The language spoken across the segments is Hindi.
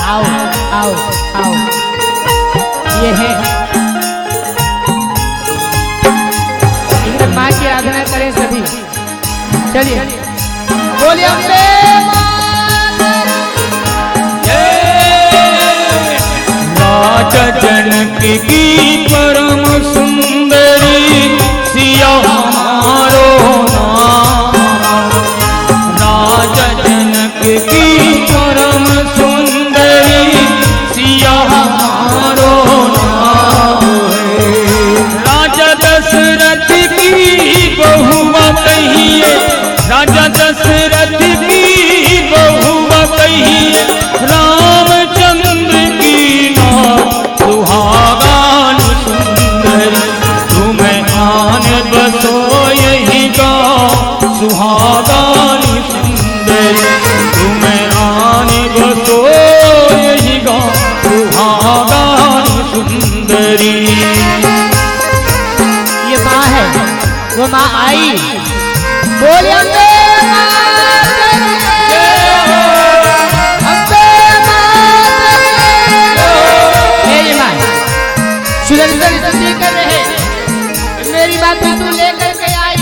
आओ आओ आओ, ये है माँ की आराधना करें सभी। चलिए बोलिए अम्बे राजा जनक की परम सुंदरी सिया हमारो नाम। राजा जनक की परम सुंदरी सिया हमारो नाम है। राजा दशरथ की बहुआ कहिए, राजा दशरथ की बहुआ कहिए, रामचंद्र की नाम सुहागान सुंदरी। तुम्हें आन बसो यही गाँव सुहागान सुंदरी। तुम्हें आन बसो यही गाँव सुहागान सुंदरी। ये माँ है, वो माँ आई। बोलिए अम्बे सुदर्शन स्तुति कर रहे, मेरी बात भी तू लेकर के आई।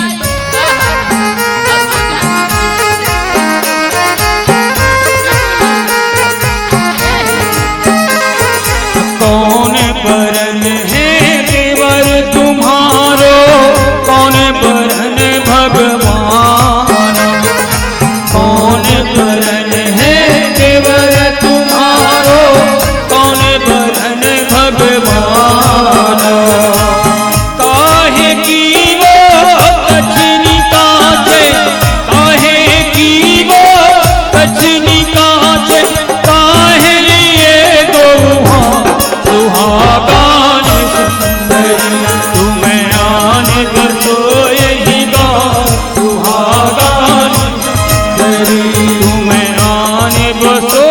कौन बरन है देवर तुम्हारो, कौन बरन भगवान। कौन बरन है देवर तुम्हारो, कौन बरन भगवान। काहे की वो कछनी काछे, काहे की वो कछनी काछे, काहे लिए दोहा सुहागान सुंदरी। तुम्हें आन बसो यही गाँव सुहागान सुंदरी। तुम्हें आन बसो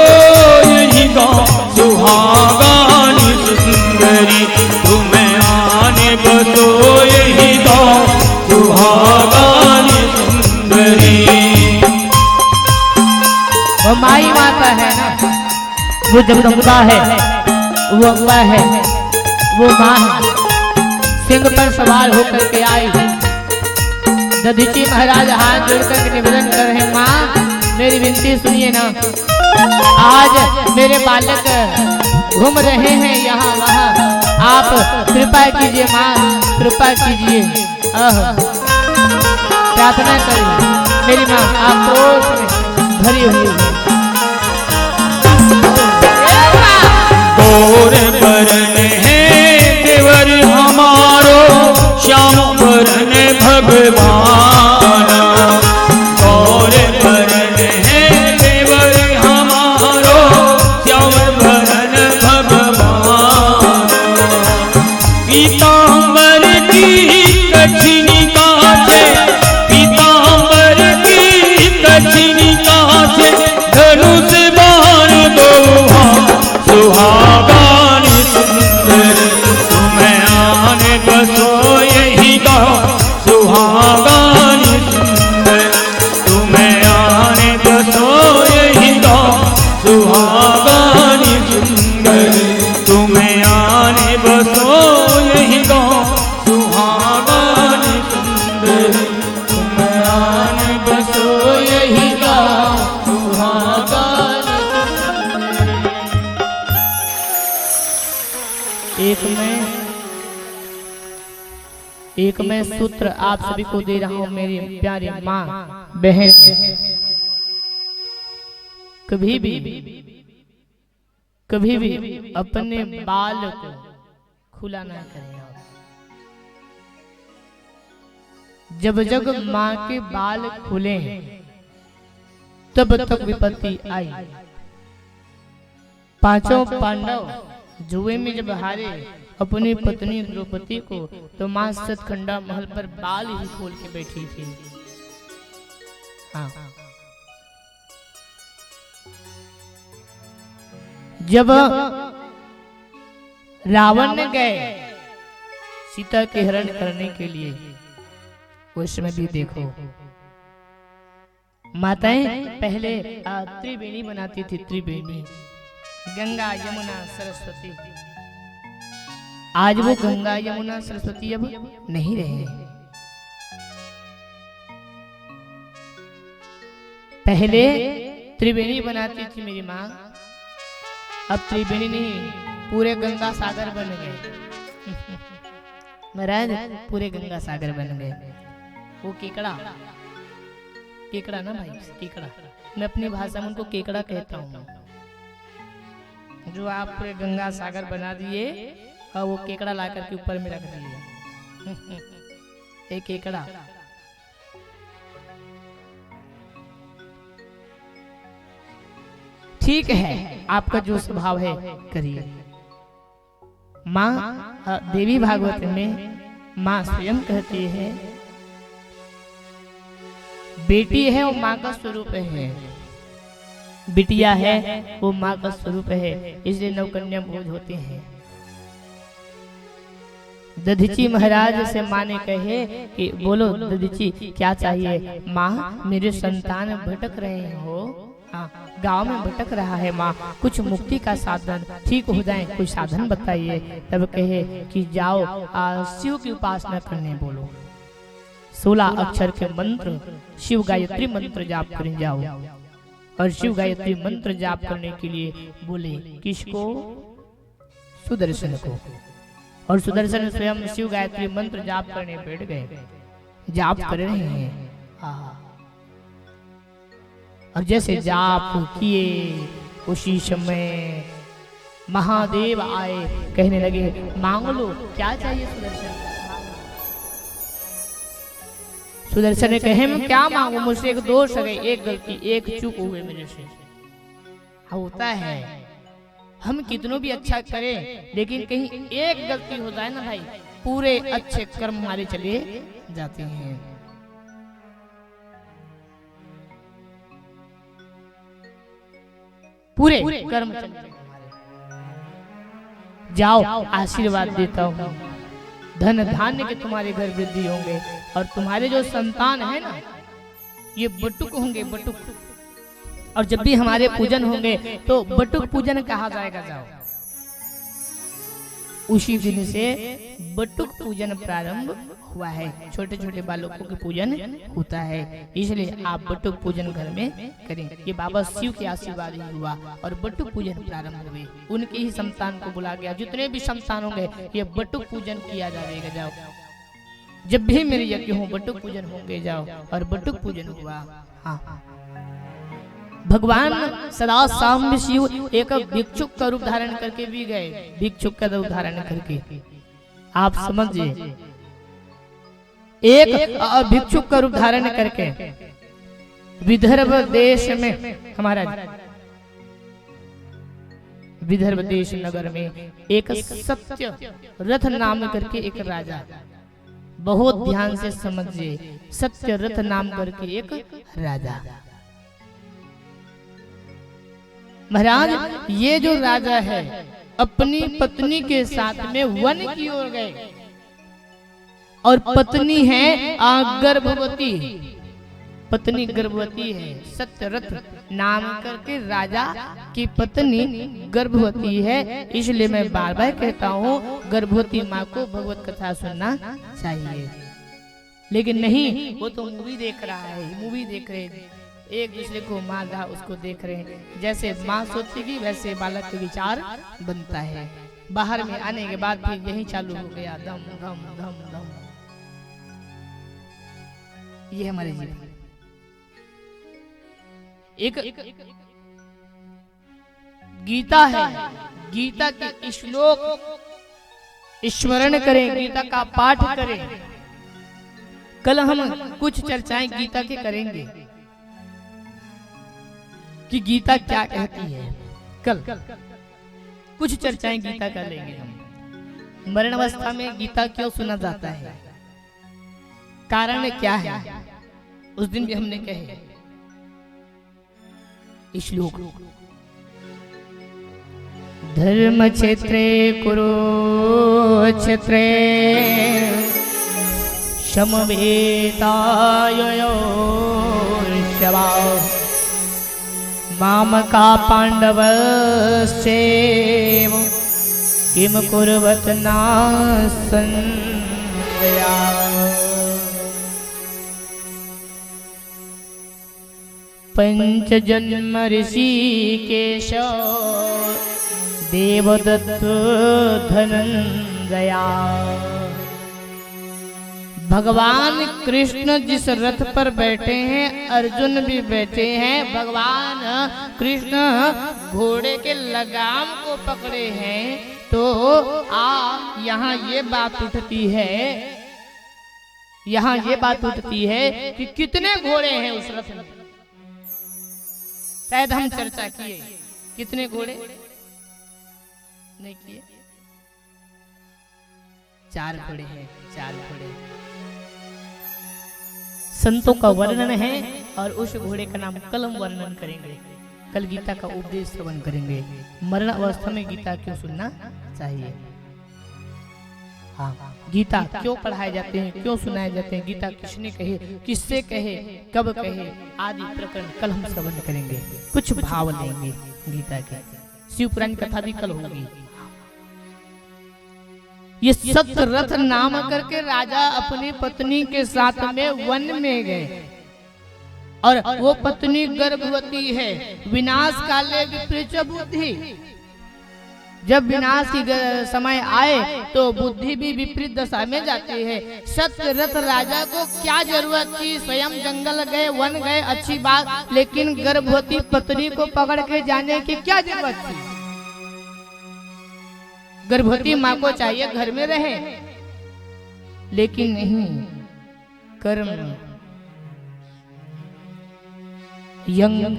यही गाँव सुहागान सुंदरी। तुम्हें आन बसो यही गाँव सुहागान सुंदरी। वो माई माता है ना, वो जगदम्बा है, वो अम्बा है, वो माँ है। सिंह पर सवार होकर के आई। दधीची महाराज हाथ जोड़कर के निवेदन कर रहे, माँ मेरी विनती सुनिए ना। आज मेरे बालक घूम रहे हैं यहाँ वहाँ, आप कृपा कीजिए माँ, कृपा कीजिए। प्रार्थना करिए मेरी माँ, आप क्रोध में भरी हुई है। गोर बरन है देवर हमारो, श्याम बरन भगवान। गौर बरन है देवर हमारो, श्याम बरन भगवान। पीताम्बर की कछनी काछे, पीताम्बर की कछनी काछे, धनुष बाण दोहा सुहागान सुंदरी। तुम्हें आन बसो यही गाँव सुहागान सुंदरी। तुम्हें आन बसो यही गाँव सुहागान सुंदरी। तुम्हें आन बसो यही गाँव सुहागान सुंदरी। तुम्हें आन बसो यही गाँव सुहागान। एक मैं सूत्र आप सभी को दे रहा हूँ मेरी प्यारी माँ बहन। कभी भी अपने बाल को खुला ना करें। जब जब माँ के बाल खुले तब तक विपत्ति आई। पांचों पांडव जुए में जब हारे अपनी पत्नी द्रौपदी को, तो मां सतखंडा महल पर बाल ही खोल के बैठी थी। हाँ। जब रावण ने गए सीता के हरण करने के लिए, उस समय भी देखो माताएं पहले त्रिवेणी बनाती थी। त्रिवेणी गंगा यमुना सरस्वती। आज वो गंगा यमुना सरस्वती अब नहीं रहे। पहले त्रिवेणी बनाती थी मेरी माँ, अब त्रिवेणी नहीं, पूरे गंगा सागर बन गए। महाराज पूरे गंगा सागर बन गए। वो केकड़ा, केकड़ा ना भाई, केकड़ा, मैं अपनी भाषा में उनको केकड़ा कहता हूँ। जो आप पूरे गंगा सागर बना दिए और वो केकड़ा ला करके ऊपर में रख दिए। एक केकड़ा। ठीक है, आपका जो स्वभाव है करिए। माँ देवी भागवत में माँ स्वयं कहती है, बेटी है वो माँ का स्वरूप है, बिटिया है वो माँ का स्वरूप है, इसलिए नवकन्या भोज होते हैं। दधीची महाराज से माँ ने कहे कि बोलो दधीची क्या चाहिए। माँ मेरे संतान भटक रहे हो, गांव में भटक रहा है माँ, कुछ मुक्ति का साधन ठीक हो जाए, कोई साधन बताइए। तब कहे कि जाओ शिव की उपासना करने बोलो, 16 अक्षर के मंत्र शिव गायत्री मंत्र जाप करने जाओ। और शिव गायत्री मंत्र जाप करने के लिए बोले किसको? सुदर्शन को। और सुदर्शन स्वयं शिव गायत्री मंत्र जाप करने बैठ गए, जाप कर रहे हैं। और जैसे जाप किए उसी समय महादेव आए, कहने लगे मांग लो क्या चाहिए सुदर्शन। सुदर्शन ने कहे मैं क्या मांगू, मुझसे एक दोष है, एक गलती, एक चूक हुए मेरे से। होता है, हम कितनों भी अच्छा करें लेकिन कहीं एक गलती हो जाए ना भाई, पूरे अच्छे कर्म हमारे चले जाते हैं। पूरे कर्म चलते हैं हमारे। जाओ आशीर्वाद देता हूँ, धन धान्य के तुम्हारे घर वृद्धि होंगे, और तुम्हारे जो संतान है ना ये बटुक होंगे, बटुक। और जब भी हमारे पूजन होंगे तो बटुक पूजन कहा जाएगा। जाओ उसी दिन से बटुक पूजन प्रारंभ हुआ है, छोटे छोटे बालकों के पूजन होता है, इसलिए आप बटुक पूजन घर में करें। ये बाबा शिव के आशीर्वाद ही हुआ और बटुक पूजन प्रारंभ हुए। उनके ही संतान को बुला गया, जितने भी संतान होंगे ये बटुक पूजन किया जाएगा। जाओ जब भी मेरे यज्ञ हो बटुक पूजन होंगे, जाओ। और बटुक पूजन हुआ। हाँ, भगवान सदा साम्ब शिव एक भिक्षुक का रूप धारण करके भी गए, भिक्षुक का रूप धारण करके। आप समझिए, एक भिक्षुक का रूप धारण करके विदर्भ देश में, हमारा विदर्भ देश नगर में एक सत्य रथ नाम करके एक राजा, बहुत ध्यान से समझिए, सत्य रथ नाम करके एक राजा। महाराज ये जो राजा है अपनी पत्नी के साथ में वन की ओर गए, और पत्नी है गर्भवती, पत्नी गर्भवती है। सत्यरथ नाम करके राजा की पत्नी गर्भवती है, इसलिए मैं बार बार कहता हूँ गर्भवती माँ को भगवत कथा सुनना चाहिए। लेकिन नहीं, वो तो मूवी देख रहा है, मूवी देख रहे हैं, एक दूसरे को मार रहा उसको देख रहे हैं। जैसे माँ सोचेगी वैसे बालक का विचार बनता है। बाहर में आने के बाद फिर यही चालू हो गया, दम दम दम दम। ये हमारे जीवन एक गीता है, गीता के श्लोक स्मरण करें, गीता का पाठ करें। कल हम कुछ चर्चाएं गीता के करेंगे कि गीता क्या कहती है। कल कुछ चर्चाएं गीता कर लेंगे हम। मरण अवस्था में गीता क्यों सुना जाता है, कारण क्या है, उस दिन भी हमने कहे। श्लोक धर्म क्षेत्रे कुरुक्षेत्रे समवेतायोर्शवा मामका पाण्डवश्चैव किं कुर्वत नासंशया। पंचजन्म ऋषिकेश देवदत्त धनंजया। भगवान कृष्ण जिस रथ पर बैठे हैं अर्जुन भी बैठे हैं। भगवान कृष्ण घोड़े के लगाम को पकड़े हैं। तो यहाँ ये बात उठती है कि कितने घोड़े हैं उस रथ में। शायद हम चर्चा किए कितने घोड़े नहीं किए। 4 घोड़े हैं, 4 घोड़े। संतों का वर्णन है और उस घोड़े का नाम कलम वर्णन करेंगे। कल गीता का उपदेश श्रवण करेंगे। मरण अवस्था में गीता क्यों सुनना चाहिए। हाँ, गीता क्यों पढ़ाए जाते हैं, क्यों सुनाए जाते हैं, गीता किसने कहे, किससे कहे, कब कहे, आदि प्रकरण कल हम श्रवण करेंगे। कुछ भाव लेंगे गीता के। शिव पुराण कथा भी कल होगी। ये सतरथ नाम करके राजा अपनी पत्नी के साथ में वन में गए और वो पत्नी गर्भवती है। विनाश काले विपरीत बुद्धि। जब विनाश की समय आए तो बुद्धि भी विपरीत दशा में जाती है। सतरथ राजा को क्या जरूरत थी, स्वयं जंगल गए, वन गए, अच्छी बात, लेकिन गर्भवती पत्नी को पकड़ के जाने की क्या जरूरत थी। गर्भवती माँ को चाहिए घर में रहे, लेकिन नहीं, कर्म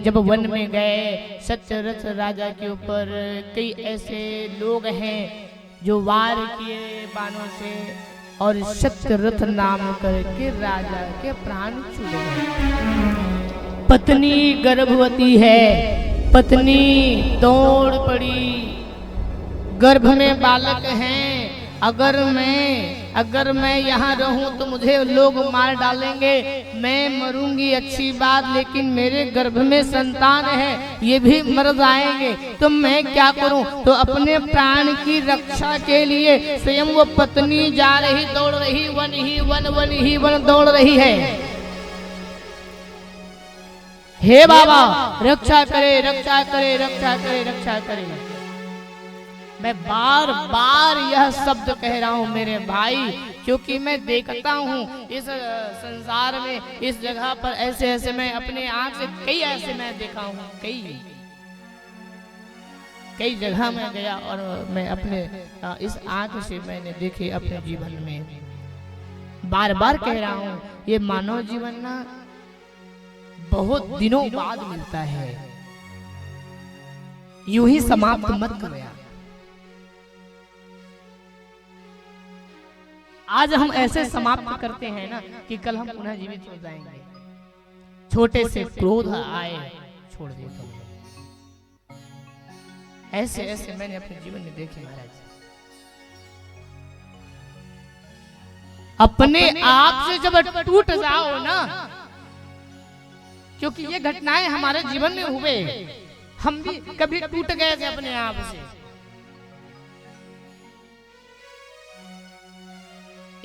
जब वन में गए सत्यरथ राजा के ऊपर कई ऐसे लोग हैं जो वार किए बाणों से और सत्यरथ नाम करके राजा के प्राण छूट गए। पत्नी गर्भवती है, पत्नी दौड़ पड़ी, गर्भ में बालक हैं। अगर मैं यहाँ रहूं तो मुझे लोग मार डालेंगे, मैं मरूंगी अच्छी बात, लेकिन मेरे गर्भ में संतान है, ये भी मर जाएंगे, तो मैं क्या करूं। तो अपने प्राण की रक्षा के लिए स्वयं वो पत्नी जा रही, दौड़ रही, वन ही वन दौड़ रही है। हे बाबा रक्षा करे, रक्षा करे, रक्षा करे, रक्षा करे। मैं बार बार यह शब्द कह रहा हूं मेरे भाई, क्योंकि मैं देखता हूं इस संसार में, इस जगह पर ऐसे मैं अपने आंख से कई ऐसे मैं देखा हूं, कई जगह में गया और मैं अपने इस आंख से मैंने देखे अपने जीवन में। बार बार कह रहा हूं ये मानव जीवन ना बहुत दिनों बाद मिलता है, यूं ही समाप्त मत करो यार। आज हम ऐसे समाप्त करते हैं ना कि कल हम पुनः जीवित हो जाएंगे। छोटे से क्रोध आए छोड़ देता हूं। ऐसे मैंने अपने जीवन में देखे महाराज। अपने आप से जब टूट जाओ ना, क्योंकि ये घटनाएं हमारे जीवन में हुए, हम भी कभी टूट गए थे अपने आप से।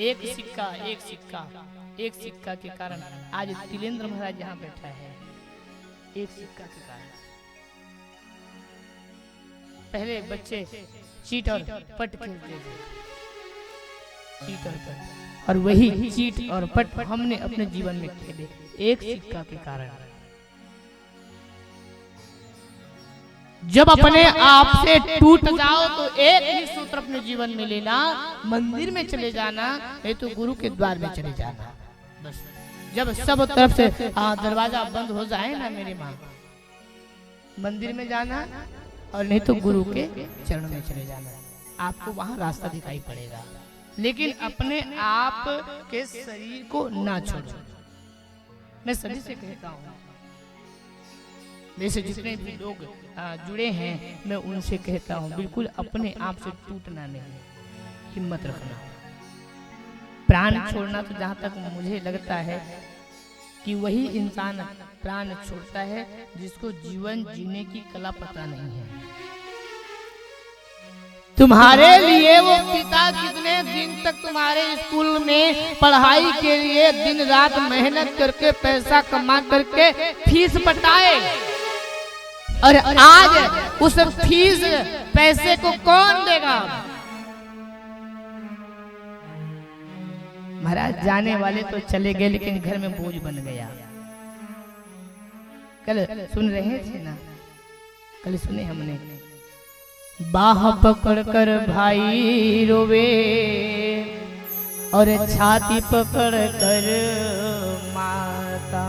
एक सिक्का के कारण आज तिलेंद्र महाराज यहाँ बैठा है। एक सिक्का के कारण पहले बच्चे चीट और पट खेलते थे, चीट और पट, और वही चीट और पट हमने अपने जीवन में खेले एक सिक्का के कारण। जब अपने आप से टूट जाओ तो एक ही सूत्र अपने जीवन में लेना, मंदिर में चले जाना, नहीं तो गुरु के द्वार में चले जाना। बस जब सब तरफ से दरवाजा बंद हो जाए ना मेरी माँ, मंदिर में जाना और नहीं तो गुरु के चरणों में चले जाना, आपको वहां रास्ता दिखाई पड़ेगा। लेकिन अपने आप के शरीर को ना छोड़ो। मैं सभी से कहता हूँ, वैसे जितने भी लोग जुड़े हैं मैं उनसे कहता हूँ बिल्कुल अपने आप से टूटना नहीं, हिम्मत रखना। प्राण छोड़ना तो जहाँ तक मुझे लगता है कि वही इंसान प्राण छोड़ता है जिसको जीवन जीने की कला पता नहीं है। तुम्हारे लिए वो पिता कितने दिन तक तुम्हारे स्कूल में पढ़ाई के लिए दिन रात मेहनत करके पैसा कमा करके फीस पटाए, और आज उस फीस पैसे को कौन देगा? महाराज जाने वाले तो चले गए लेकिन घर में बोझ बन गया। कल सुन रहे थे ना, कल सुने हमने, बाह पकड़ कर भाई रोवे और छाती पकड़ कर माता।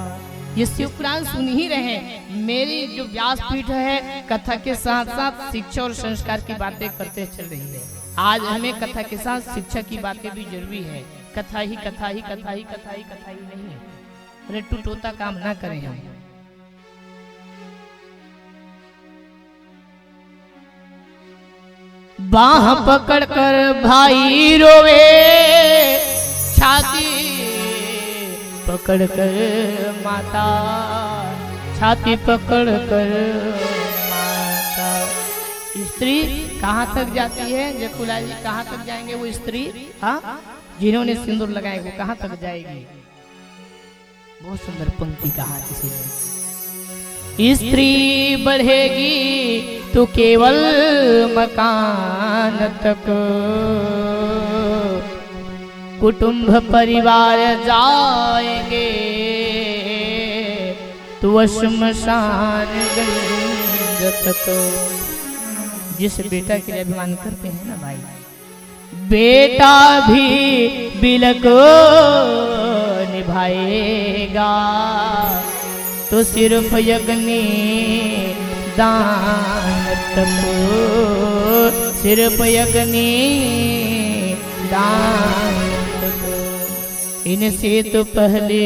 ये शिवपुराण सुन ही रहे हैं। मेरी जो व्यासपीठ है कथा के साथ साथ शिक्षा और संस्कार की बातें करते चल रही है। आज हमें कथा के साथ शिक्षा की बातें भी जरूरी है। कथा ही कथा ही कथा ही कथा ही कथा ही नहीं, रट्टू टोता काम ना करें हम। बाह पकड़ कर भाई रोवे, छाती पकड़ कर माता, छाती पकड़ कर माता। स्त्री कहाँ तक जाती है? जकुला जी कहाँ तक जाएंगे वो स्त्री? हाँ, जिन्होंने सिंदूर लगाए वो कहाँ तक जाएगी? बहुत सुंदर पंक्ति कहा किसी ने, स्त्री बढ़ेगी तो केवल मकान तक, कुटुंब परिवार जाएंगे तो श्मशान गंज तक। जिस बेटा के लिए अभिमान करते हैं ना भाई, बेटा भी बिलक निभाएगा तो सिर्फ यज्ञ दान तक, सिर्फ यज्ञ दान तक। इनसे तो पहले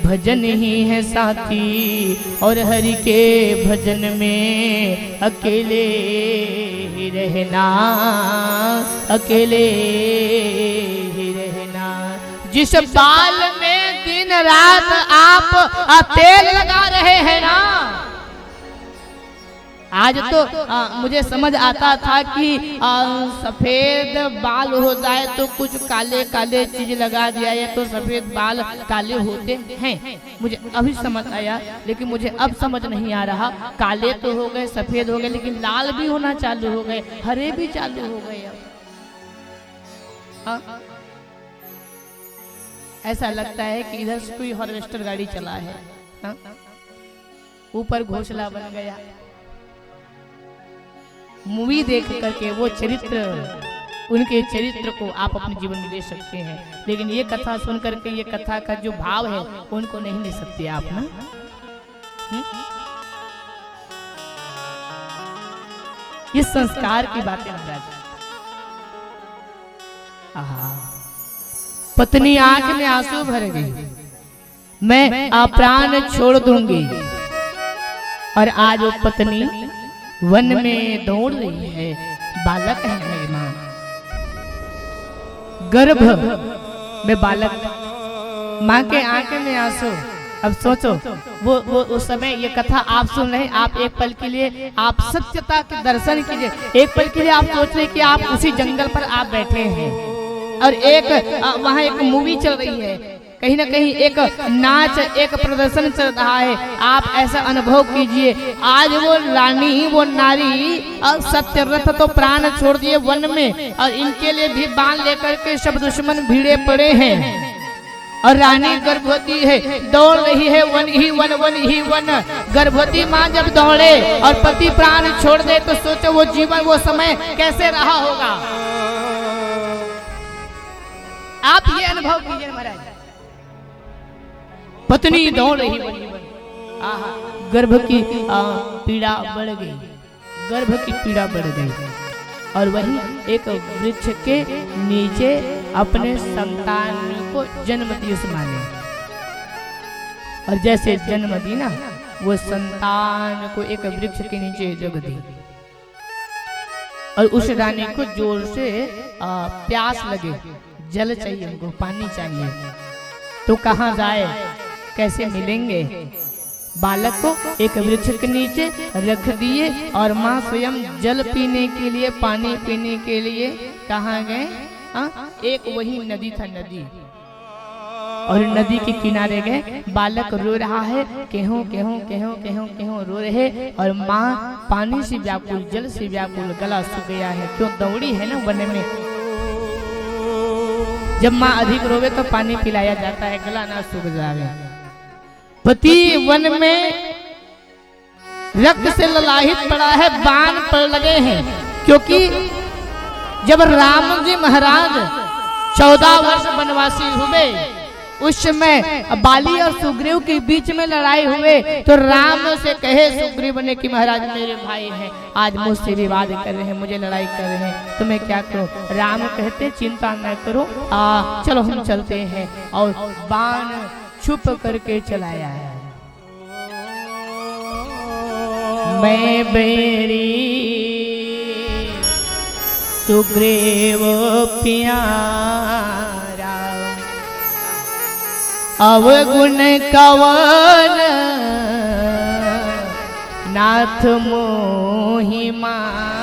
भजन ही है साथी, और हरि के भजन में अकेले ही रहना, अकेले ही रहना। जिस बाल में दिन रात आप तेल लगा रहे हैं ना, आज तो मुझे समझ आता था कि सफेद बाल हो जाए तो कुछ काले काले चीज लगा दिया है तो सफेद बाल काले होते हैं, मुझे अभी समझ आया। लेकिन मुझे अब समझ नहीं आ रहा, काले तो हो गए, सफेद हो गए, लेकिन लाल भी होना चालू हो गए, हरे भी चालू हो गए। अब ऐसा लगता है कि इधर से कोई हार्वेस्टर गाड़ी चला है, ऊपर घोंसला बन गया। मूवी देख करके वो चरित्र, उनके चरित्र को आप अपने जीवन में ले सकते हैं, लेकिन ये कथा सुन करके ये कथा का जो भाव है उनको नहीं ले सकते आप ना। ये संस्कार की बातें महाराज। पत्नी आंख में आंसू भर गई, मैं प्राण छोड़ दूंगी, और आज वो पत्नी वन में दौड़ रही है, बालक है मेरी मां, गर्भ में बालक, मां के आंखें में आंसू। अब सोचो वो उस समय ये कथा आप सुन रहे हैं, आप एक पल के लिए आप सत्यता के दर्शन कीजिए। एक पल के लिए आप सोच रहे कि आप उसी जंगल पर आप बैठे हैं और एक वहां एक मूवी चल रही है, कहीं ना कहीं एक नाच, एक प्रदर्शन चल रहा है। आप ऐसा अनुभव कीजिए, आज वो रानी, वो नारी और सत्यव्रत तो प्राण छोड़ दिए वन में, और इनके लिए भी बाण लेकर के सब दुश्मन भीड़े पड़े हैं, और रानी गर्भवती है, दौड़ रही है वन ही वन, वन ही वन। गर्भवती माँ जब दौड़े और पति प्राण छोड़ दे तो सोचो वो जीवन, वो समय कैसे रहा होगा। आप ये अनुभव कीजिए महाराज, पत्नी दौड़ रही गर्भ की पीड़ा बढ़ गई, गर्भ की पीड़ा बढ़ गई, और वही एक वृक्ष के नीचे अपने संतान को जन्म दी उस माँ ने। और जैसे जन्म दी ना, वो संतान को एक वृक्ष के नीचे जग दी, और उस रानी को जोर से प्यास लगे, जल चाहिए उनको, पानी चाहिए, तो कहाँ जाए, कैसे मिलेंगे। बालक को एक वृक्ष के नीचे रख दिए और माँ स्वयं जल पीने के लिए, पानी पीने के लिए कहाँ गए? एक वही नदी था, नदी, और नदी के किनारे गए। बालक रो रहा है, केहों केहों केहों केहों केहों रो रहे, और माँ पानी से व्याकुल, जल से व्याकुल, गला सूख गया है। क्यों? दौड़ी है ना वन में। जब माँ अधिक रोवे तो पानी पिलाया जाता है, गला ना सूख जावे। पति वन में रक्त से ललाहित पड़ा है, बाण पड़ लगे हैं, क्योंकि जब राम जी महाराज 14 वर्ष वनवासी हुए, उस समय बाली और सुग्रीव के बीच में लड़ाई हुए, तो राम से कहे सुग्रीव ने कि महाराज मेरे भाई हैं, आज मुझसे विवाद कर रहे हैं, मुझे लड़ाई कर रहे हैं, तो मैं क्या करूं? राम कहते चिंता न करो, चलो हम चलते हैं, और बाण छुप करके चलाया है। मैं बेरी सुग्रीव प्यारा, अवगुण कवन नाथ मोहि माया।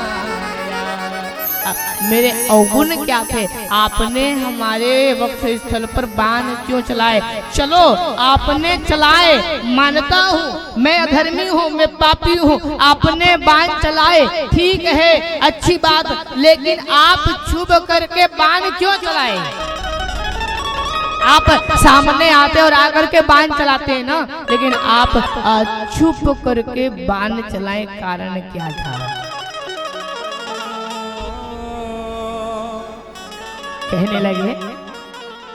मेरे अवगुण क्या थे? आपने हमारे वक्ष स्थल पर बाण क्यों चलाए? चलो आपने चलाए, मानता हूँ मैं अधर्मी हूँ, मैं पापी हूँ, आपने बाण चलाए, ठीक है, अच्छी बात, लेकिन आप छुप करके बाण क्यों चलाए? आप सामने आते और आकर के बाण चलाते हैं ना, लेकिन आप छुप करके बाण चलाए, कारण क्या था? कहने लगे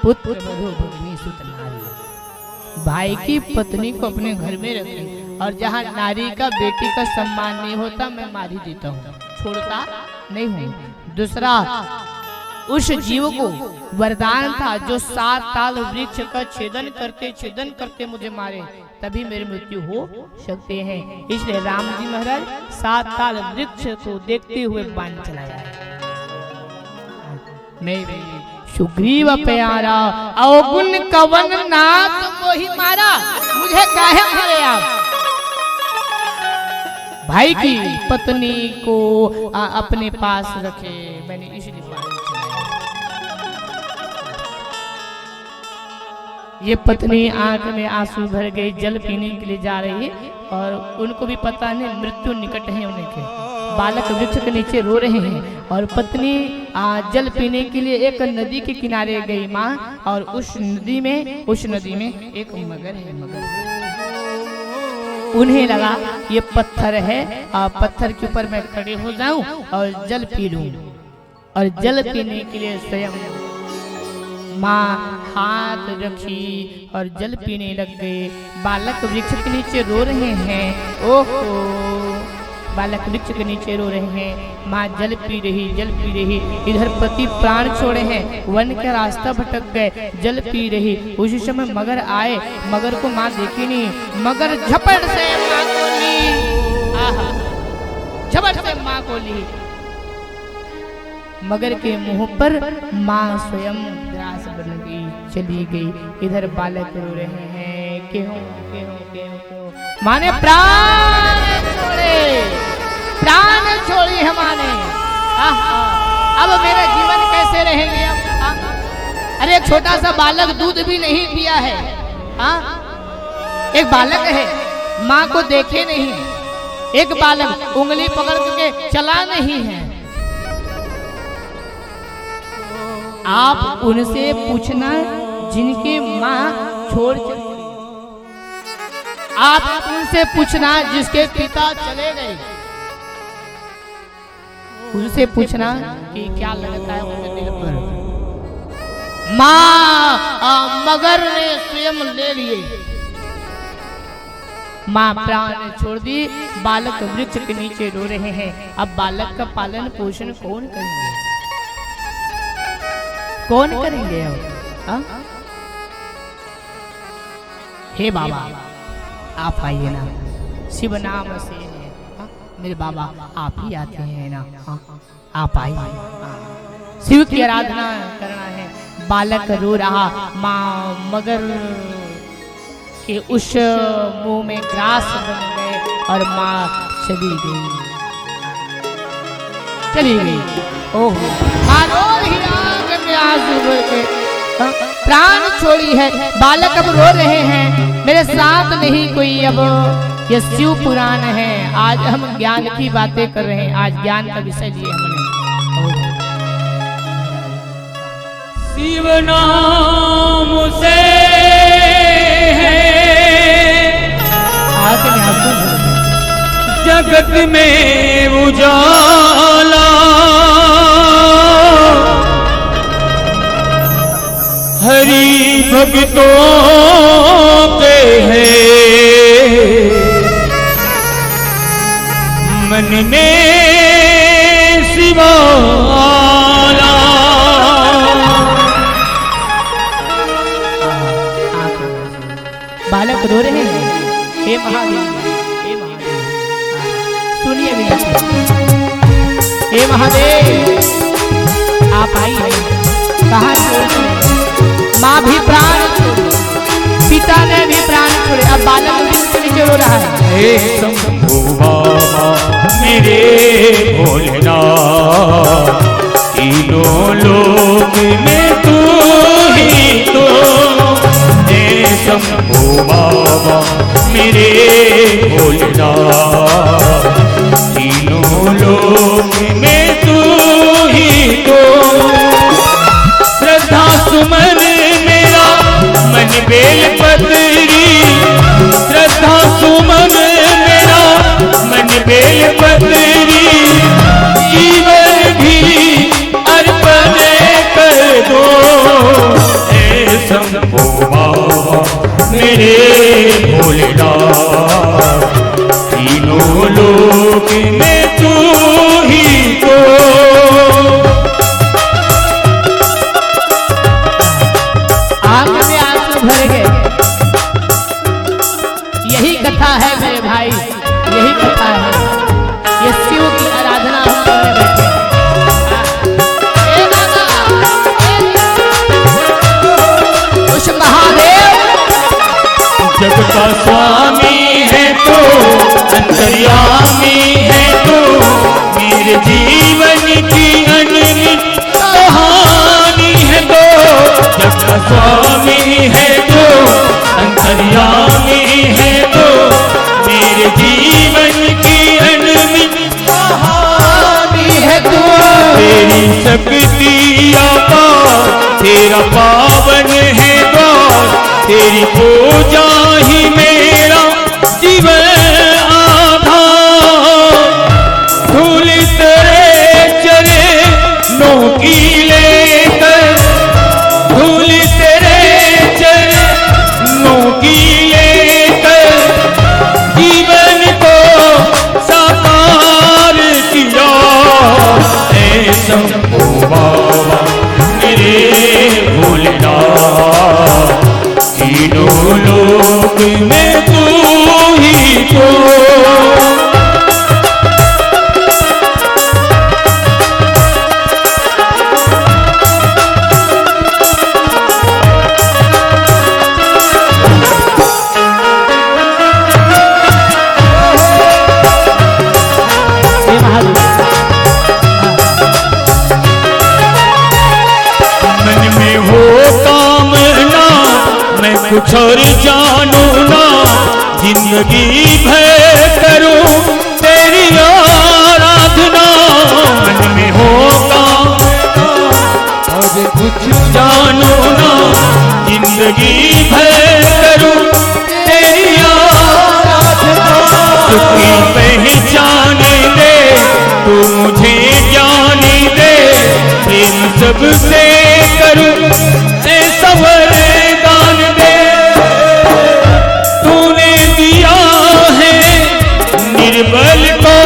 पुत्र वधू भगिनी सुत नारी, भाई की पत्नी को अपने घर में रखें, और जहाँ नारी का, बेटी का सम्मान नहीं होता मैं मार ही देता हूँ, छोड़ता नहीं हूँ। दूसरा, उस जीव को वरदान था जो 7 ताल वृक्ष का छेदन करते मुझे मारे, तभी मेरी मृत्यु हो सकती है। इसलिए राम जी महाराज 7 ताल वृक्ष को देखते हुए बाण चलाया है। मेरे सुग्रीव प्यारा, अवगुण कवन नाथ मोहि मारा, मुझे काहे मारे आप? भाई की पत्नी को अपने पास रखे, मैंने इसलिए बाण चलाया। ये पत्नी आंख में आंसू भर गई, जल पीने के लिए जा रही है, और उनको भी पता नहीं मृत्यु निकट है उनके। बालक वृक्ष के नीचे रो रहे हैं, और पत्नी जल पीने के लिए एक नदी के किनारे गई माँ, और उस नदी में एक मगर है। मगर उन्हें लगा ये पत्थर है, पत्थर के ऊपर मैं खड़े हो जाऊं और जल पी लूं, और जल पीने के लिए स्वयं माँ हाथ रखी और जल पीने लग गए। बालक वृक्ष के नीचे रो रहे हैं, ओहो, बालक वृक्ष के नीचे रो रहे हैं, माँ जल पी रही, इधर पति प्राण छोड़े हैं, वन का रास्ता भटक गए, जल पी रही। उसी समय मगर आए, मगर को माँ देखी नहीं, मगर झपट से माँ को ली, झपट से माँ को ली। मगर के मुंह पर माँ स्वयं ग्रास बन गई, चली गई। इधर बालक रो रहे हैं, क्यों क्यों क्यों क्यों? माँ ने प्राण छोड़ी है माँ ने। अब मेरा जीवन कैसे रहेंगे? अब अरे एक छोटा सा बालक दूध भी नहीं पिया है, एक बालक है, माँ को देखे नहीं, एक बालक उंगली पकड़ के चला नहीं है। आप उनसे पूछना जिनकी माँ छोड़ चली, आप उनसे पूछना जिसके पिता चले गए, उनसे पूछना कि क्या लगता है उनके दिल पर। माँ मगर ने स्वयं ले लिए, माँ प्राण छोड़ दी, बालक वृक्ष के नीचे रो रहे हैं। अब बालक का पालन पोषण कौन करेंगे? कौन करेंगे? हे बाबा आप आइए ना, शिव नाम से है, मेरे बाबा आप ही आते हैं ना, आप आइए, शिव की आराधना करना है। बालक रो रहा, माँ मगर कि उस मुंह में ग्रास बन गए और माँ चली गई। ओह मानो ही आंख में आंसू भर के प्राण छोड़ी है। बालक अब रो रहे हैं, मेरे साथ नहीं कोई। अब ये शिव पुराण है, आज हम ज्ञान की बातें कर रहे हैं, आज ज्ञान का विषय लिए हमने। शिव नाम से आंख में आंसू भर गए। जगत में उजाला, हरि भक्तों के है मन में शिवाला। बालक रो रहे हैं, हे महादेव, हे महादेव सुनिए हे महादेव आप आइए। कहाँ छोड़, माँ भी प्राण छोड़ी, पिता ने भी प्राण छोड़े, अब बालक भी नीचे रो रहा है। हे शंभु बाबा मेरे भोलेनाथ, तीनों लोक में तू ही तो। हे शंभु बाबा मेरे भोलेनाथ, तीनों लोक में तू ही तो। श्रद्धा सुमन मेरा मन बेलपत्री, श्रद्धा सुमन मेरा मन बेलपत्री, जीवन भी अर्पण कर दो। हे शंभु बाबा मेरे भोलेनाथ, तीनों लोक में तू ही तो। भर गए। यही कथा है मेरे भाई, यही कथा है। ये शिव की आराधना हम करने बैठे उस महादेव। जग का स्वामी है तो, अंतर्यामी है तो, मेरे जीवन की अनगिनत कहानी है तो। जग का स्वामी है तो, अंतर्यामी है तो, मेरे जीवन की अनगिनत कहानी है तो। तेरी शक्ति अपार, तेरा पावन है द्वार, तेरी पूजा ही मेरा जीवन आधार। धूल तेरे चरणों की लेकर, धूल तेरे चरणों की लेकर, जीवन को साकार किया। हे शंभु बाबा मेरे भोलेनाथ, तीनों लोक में तू ही तो। मन में हो कामना मैं कुछ और जानू ना, जिंदगी भर करूं तेरी आराधना। मन में हो कामना और कुछ जानू ना, जिंदगी भर करूं तेरी आराधना। तुझी पहचान दे, तू मुझे ज्ञान दे, प्रेम सबसे करूं ऐसा वरदान दे। तूने दिया है निर्बल को,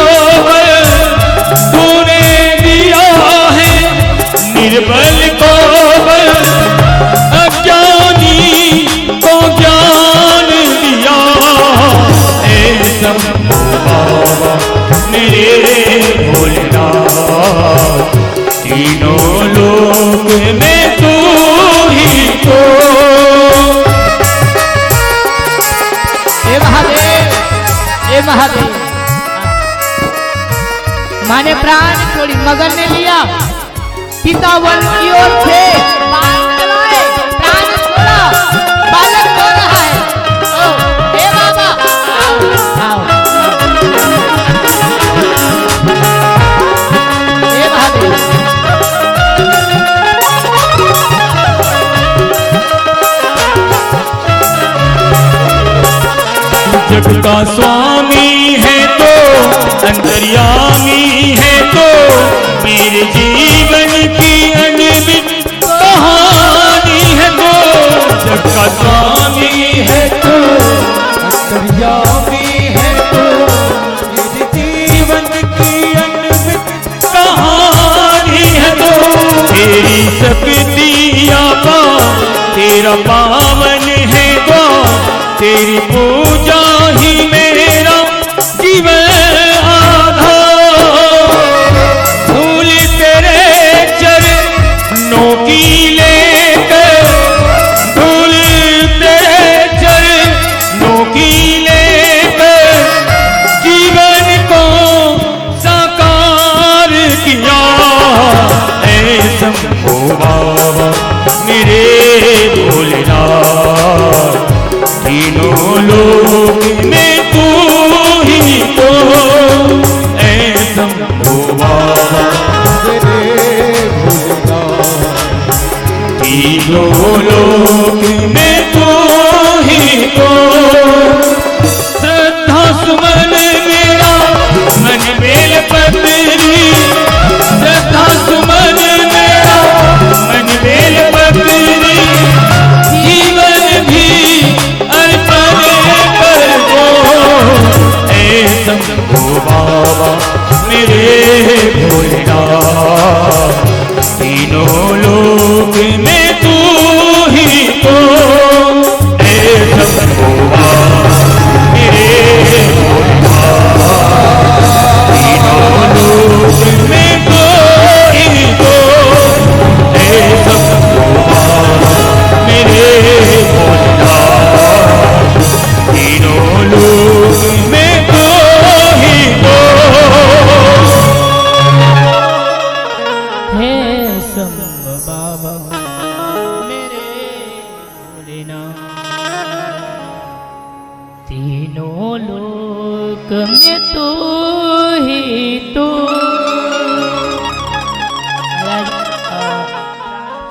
तूने दिया है निर्बल को, अज्ञानी को ज्ञान दिया। हे शंभु बाबा मेरे भोलेनाथ, तीनों लोक में तू माने प्राण छोड़ी, मगन ने लिया, पिता वन की ओर थे, बालक चलाए, प्राण छोड़ा, बालक रो रहा है। ओ हे बाबा आओ आओ, हे महादेव। जग का स्वामी है तो अंतर्यामी है तो मेरे जीवन की अनबिन कहानी है तो जग का स्वामी है तो अंतर्यामी है तो मेरे जीवन की अनबिन कहानी है तो तेरी शक्तियाँ पा तेरा पावन है गो तेरी पूजा ही मेरा जीवन आधार धूल तेरे चरणों की लेकर धूल तेरे चरणों की लेकर जीवन को साकार किया ऐ शंभो बाबा मेरे भोलेनाथ तीनों लोक में तू ही तो ऐ शंभो बाबा मेरे भोलेनाथ तीनों लोक में तू ही तो श्रद्धा सुमन मेरा मन बेल पत्री श्रद्धा सुमन मेरा मन बेल पत्री जीवन भी अर्पण कर दो ऐ शंभो बाबा मेरे भोलेनाथ तीनों लोक में तू ही तो ऐ शंभो बाबा मेरे भोलेनाथ तीनों लोक में तू ही तो ऐ शंभो बाबा मेरे भोलेनाथ तीनों लोक में तू ही तो हे शंभो बाबा मेरे भोलेनाथ तीनों लोक में तू ही तू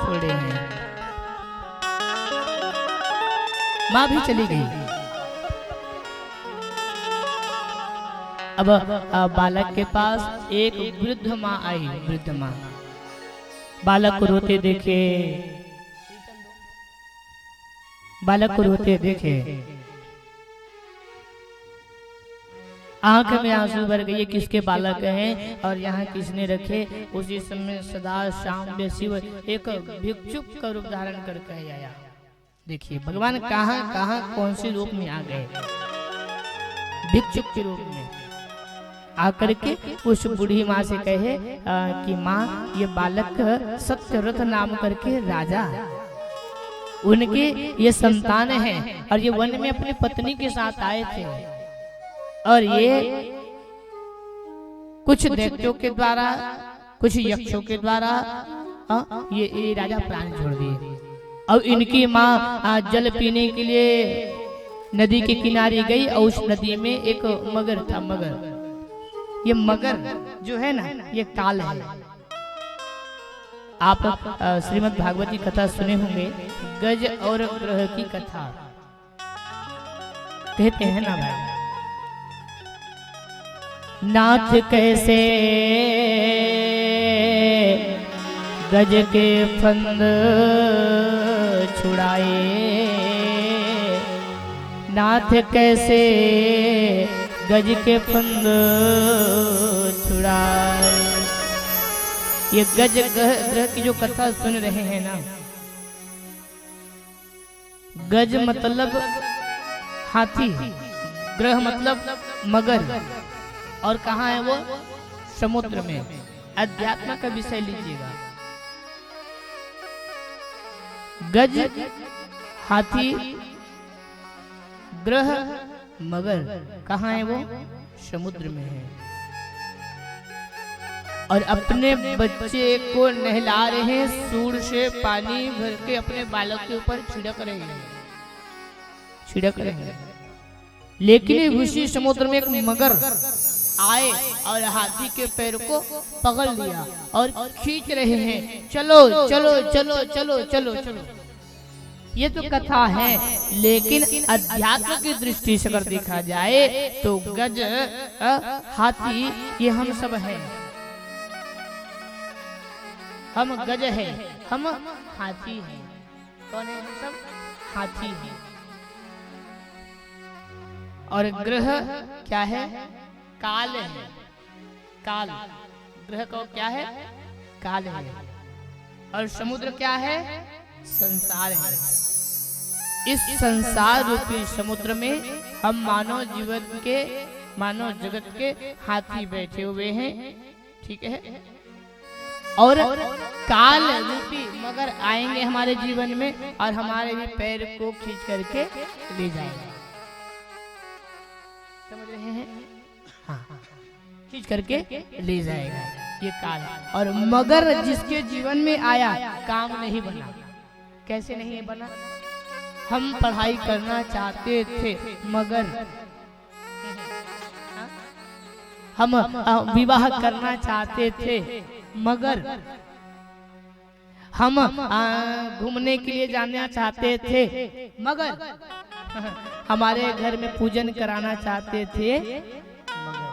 छोड़े हैं। माँ भी चली गई। अब बालक के पास एक वृद्ध माँ आई। वृद्ध माँ बालक को रोते देखे, बालक को रोते देखे, आंख में आंसू भर गए। किसके बालक हैं और यहाँ किसने रखे? उसी समय सदा शाम में शिव एक भिक्षुक का रूप धारण करके आया। देखिए भगवान कहाँ कहाँ कौन से रूप में आ गए। भिक्षुक के रूप में आकर के उस बूढ़ी माँ से कहे कि माँ ये बालक सत्यरथ नाम करके राजा, उनके ये संतान हैं और ये वन में अपनी पत्नी के साथ आए थे और ये कुछ दैत्यों के द्वारा कुछ यक्षों के द्वारा ये राजा प्राण छोड़ दिए। और इनकी माँ जल पीने के लिए नदी के किनारे गई और उस नदी में एक मगर था। मगर, ये मगर जो है ना ये काल है। आप श्रीमद् भागवती कथा सुने होंगे, गज और ग्रह की कथा कहते हैं ना भाई। नाथ कैसे गज के फंद छुड़ाए, नाथ कैसे गज के फंद छुड़ाए। ये गज ग्रह की जो कथा सुन रहे हैं ना, गज मतलब हाथी, ग्रह मतलब मगर, और कहाँ है वो? समुद्र में। अध्यात्म का विषय लीजिएगा। गज हाथी, ग्रह मगर, कहाँ है वो? समुद्र में है। और अपने बच्चे को नहला रहे हैं, सूर से पानी भर के अपने बालक के ऊपर छिड़क रहे हैं। लेकिन उसी समुद्र में एक मगर आए और हाथी के पैर को पकड़ लिया और खींच रहे हैं, चलो चलो चलो चलो चलो चलो। ये तो कथा है, लेकिन अध्यात्म की दृष्टि से अगर देखा जाए तो गज, हाथी, ये हम सब हैं। हम गज हैं, हम हाथी हैं। कौन है? हम सब हाथी हैं। और ग्रह क्या है? काल है। काल, ग्रह का क्या है? काल है। और समुद्र क्या है? संसार है। इस संसार रूपी समुद्र में हम मानव जीवन के, मानव जगत के हाथी बैठे हुए हैं, ठीक है। और काल रूपी मगर आएंगे हमारे जीवन में और हमारे भी पैर को खींच करके ले जाएंगे। समझ रहे हैं? हाँ, खींच करके ले जाएगा ये काल। और मगर जिसके जीवन में आया, काम नहीं बना। कैसे नहीं बना? हम पढ़ाई करना चाहते थे मगर, हम विवाह करना चाहते थे मगर, हम घूमने के लिए जाना चाहते थे मगर, हमारे घर में पूजन कराना चाहते थे मगर,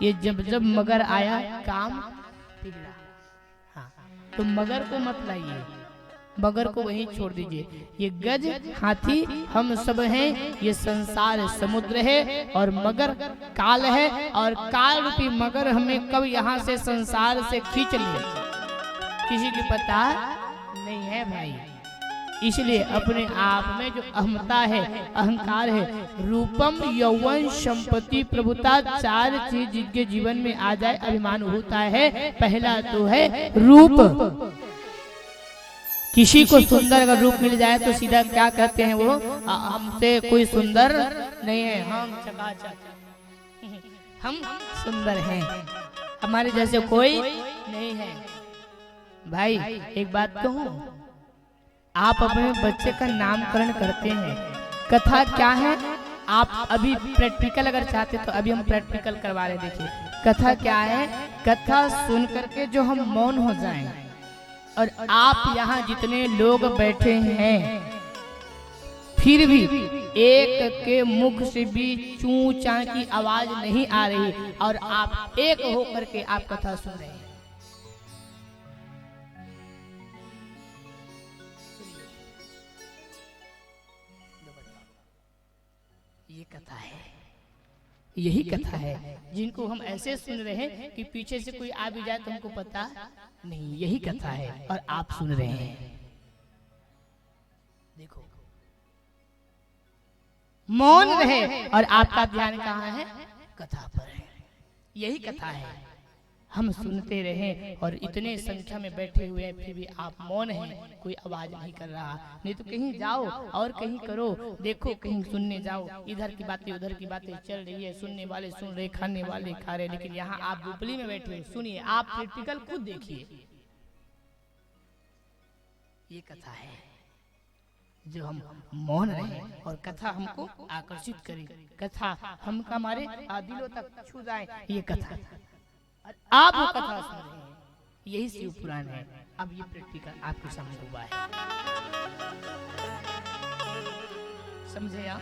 ये जब मगर आया काम बिगड़ा। हाँ, तो मगर को मत लाइए, मगर को वहीं छोड़ दीजिए। ये गज, हाथी हम सब हैं। ये संसार समुद्र है और मगर काल है। और काल रूपी मगर हमें कब यहाँ से संसार से खींच ले, किसी की पता नहीं है भाई। इसलिए अपने आप में जो अहमता है, अहंकार है, रूपम, यौवन, संपत्ति, प्रभुता, चार चीज जिनके जीवन में आ जाए अभिमान होता है। पहला तो है रूप। किसी को सुंदर अगर रूप मिल जाए तो सीधा क्या कहते हैं वो? हमसे कोई सुंदर नहीं है, हम चकाचक, हम सुंदर हैं, हमारे जैसे कोई नहीं है। भाई एक बात कहूं, आप अपने बच्चे का नामकरण करते हैं, कथा क्या है? आप अभी प्रैक्टिकल अगर चाहते तो अभी हम प्रैक्टिकल करवा रहे। देखिए कथा क्या है? कथा सुन करके जो हम मौन हो जाएं, और आप यहाँ जितने लोग बैठे हैं फिर भी एक के मुख से भी चू चा की आवाज नहीं आ रही, और आप एक होकर के आप कथा सुन रहे हैं। ये कथा है, यही कथा है जिनको हम ऐसे सुन रहे हैं कि पीछे से कोई आ भी जाए तो हमको पता नहीं। यही कथा है और आप सुन रहे हैं। देखो मौन रहे और आपका ध्यान कहाँ है? कथा पर है। यही कथा है। हम सुनते रहे और इतने संख्या में बैठे हुए हैं फिर भी आप मौन हैं, कोई आवाज नहीं कर रहा। नहीं तो कहीं जाओ और कहीं करो, देखो कहीं सुनने जाओ, इधर की बातें उधर की बातें चल रही है, सुनने वाले सुन रहे, खाने वाले खा रहे, लेकिन यहाँ आप डुपली में बैठे हो। सुनिए, आप प्रैक्टिकल खुद देखिए। ये कथा है जो हम मौन रहे और कथा हमको आकर्षित करे, कथा हम हमारे दिलों तक छू जाए। ये कथा आप वो कथा सुन रहे हैं, यही शिव पुराण है। अब ये प्रैक्टिकल आपके सामने हुआ है, समझे आप?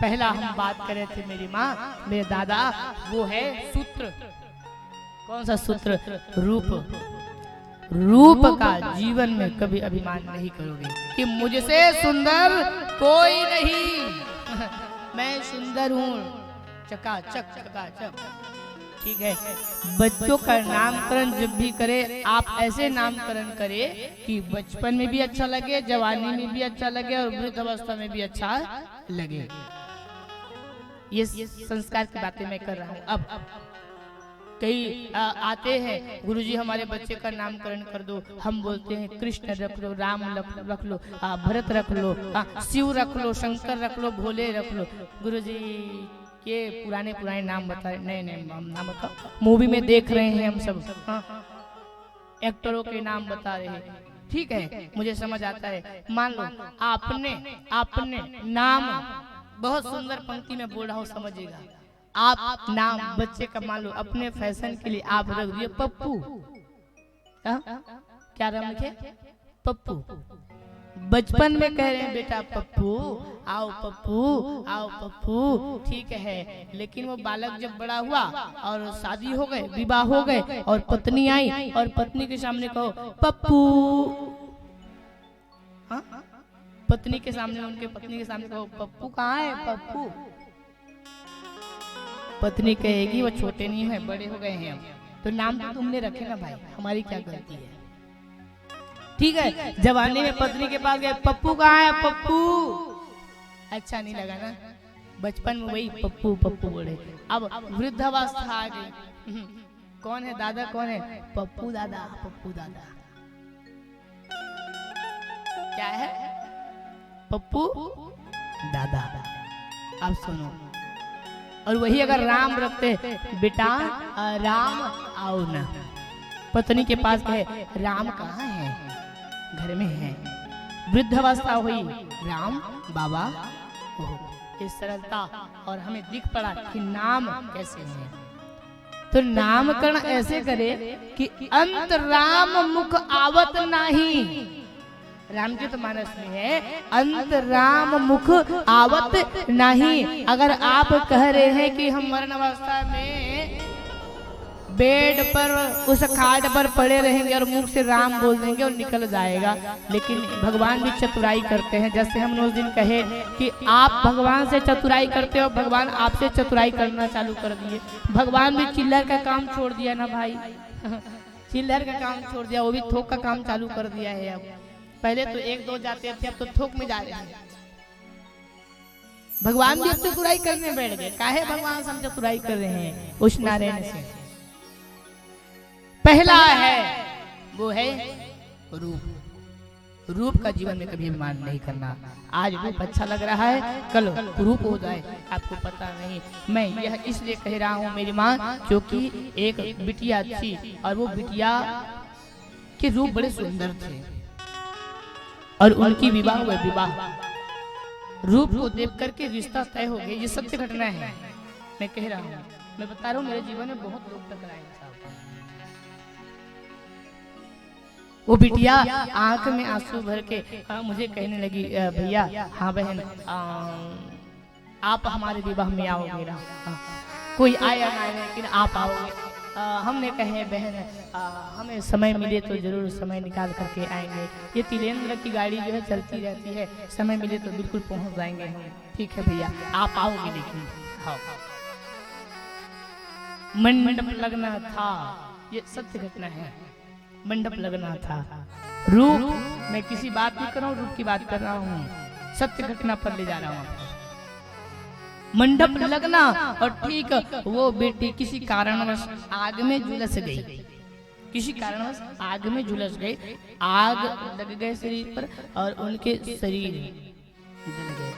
पहला हम बात कर रहे थे, मेरी माँ मेरे दादा, वो है सूत्र। कौन सा सूत्र? रूप। रूप का जीवन में कभी अभिमान नहीं करोगे कि मुझसे सुंदर कोई नहीं, मैं सुंदर हूँ, चकाचक चकाचक। ठीक है, बच्चों का नामकरण जब भी करे आप ऐसे नामकरण करे कि बचपन में भी अच्छा लगे, जवानी में भी अच्छा लगे और वृद्ध अवस्था में भी अच्छा लगे। ये संस्कार की बातें मैं कर रहा हूँ। अब कई आते हैं, गुरुजी हमारे बच्चे का नामकरण कर दो। हम बोलते हैं कृष्ण रख लो, राम रख लो, भरत रख लो, शिव रख लो, शंकर रख लो, भोले रख लो। गुरुजी ये पुराने पुराने नाम बताए, नए नए नाम बताओ। मूवी में देख रहे हैं हम सब, हाँ, एक्टरों के नाम बता रहे हैं, ठीक है, मुझे समझ आता है। मान लो आपने आपने नाम बहुत सुंदर पंक्ति में बोल रहा हूँ, समझिएगा। आप नाम बच्चे का मान लो अपने फैशन के लिए आप रख दिए पप्पू, क्या नाम लिखे? पप्पू। बचपन में कह रहे हैं बेटा पप्पू आओ, पप्पू आओ, पप्पू, ठीक है। लेकिन वो बालक जब बड़ा हुआ और शादी हो गए, विवाह हो गए और पत्नी आई और पत्नी के सामने कहो पप्पू, हाँ? पत्नी के सामने, उनके पत्नी के सामने कहो पप्पू कहाँ है पप्पू? पत्नी कहेगी वो छोटे नहीं है, बड़े हो गए हैं हम। तो नाम तो तुमने रखे ना भाई, हमारी क्या गलती है? ठीक है, जवानी में पत्नी के पास गए पप्पू कहाँ है पप्पू, अच्छा नहीं लगा ना। बचपन में वही पप्पू पप्पू बोले। अब वृद्धावस्था आ गई, कौन है दादा, कौन है? पप्पू दादा, पप्पू दादा। क्या है? पप्पू दादा। अब सुनो, और वही अगर राम रखते, बेटा राम आओ ना, पत्नी के पास गए राम कहाँ है? घर में है। वृद्धावस्था हुई, राम बाबा, ये सरलता। और हमें दिख पड़ा कि नाम कैसे है, तो नामकरण ऐसे करे कि अंत राम मुख आवत नहीं। राम के तो मानस में है अंत राम मुख आवत नहीं। अगर आप कह रहे हैं कि हम मरण अवस्था में बेड पर उस खाट पर पड़े रहेंगे और मुख से राम बोल देंगे और निकल जाएगा, लेकिन भगवान भी चतुराई करते हैं। जैसे हमने उस दिन कहे कि आप भगवान से चतुराई करते हो, भगवान आपसे चतुराई करना चालू कर दिए। भगवान भी चिल्लर का काम छोड़ दिया ना भाई, चिल्लर का काम छोड़ दिया, वो भी थोक का काम चालू कर दिया है। अब पहले तो एक दो जाते थे, अब तो थोक में जा रहे हैं। भगवान भी अब चतुराई करने बैठ गए। काहे भगवान से हम चतुराई कर रहे हैं? उस नारायण से पहला है वो है रूप। रूप का जीवन में कभी अभिमान नहीं करना। आज रूप अच्छा लग रहा है, कल रूप हो जाए आपको पता नहीं। मैं यह इसलिए कह रहा हूँ मेरी माँ, क्योंकि एक बिटिया थी और वो बिटिया के रूप बड़े सुंदर थे और उनकी विवाह हुए। विवाह रूप को देख करके रिश्ता तय हो गया। ये सत्य घटना है, मैं कह रहा हूँ, मैं बता रहा हूँ। मेरे जीवन में बहुत लोग टकराए साहब। वो बिटिया आंख में आंसू भर के मुझे कहने लगी, भैया, हाँ बहन, आप हमारे विवाह में आओगे ना? कोई आया ना आए, लेकिन आप आओगे। हमने कहे बहन हमें समय मिले तो जरूर समय निकाल करके आएंगे। ये तिलेंद्र की गाड़ी जो है चलती रहती है, समय मिले तो बिल्कुल पहुंच जाएंगे हम। ठीक है भैया, आप आओगे? लेकिन हाँ, मंडप लगना था, ये सत्य घटना है। मंडप लगना था। रूप, मैं किसी बात नहीं कर रहा हूँ, रूप की बात कर रहा हूँ, सत्य घटना पर ले जा रहा हूँ। मंडप लगना और ठीक वो बेटी किसी कारणवश आग में झुलस गई। किसी कारणवश आग में झुलस गई, आग लग गए शरीर पर और उनके शरीर जल गए।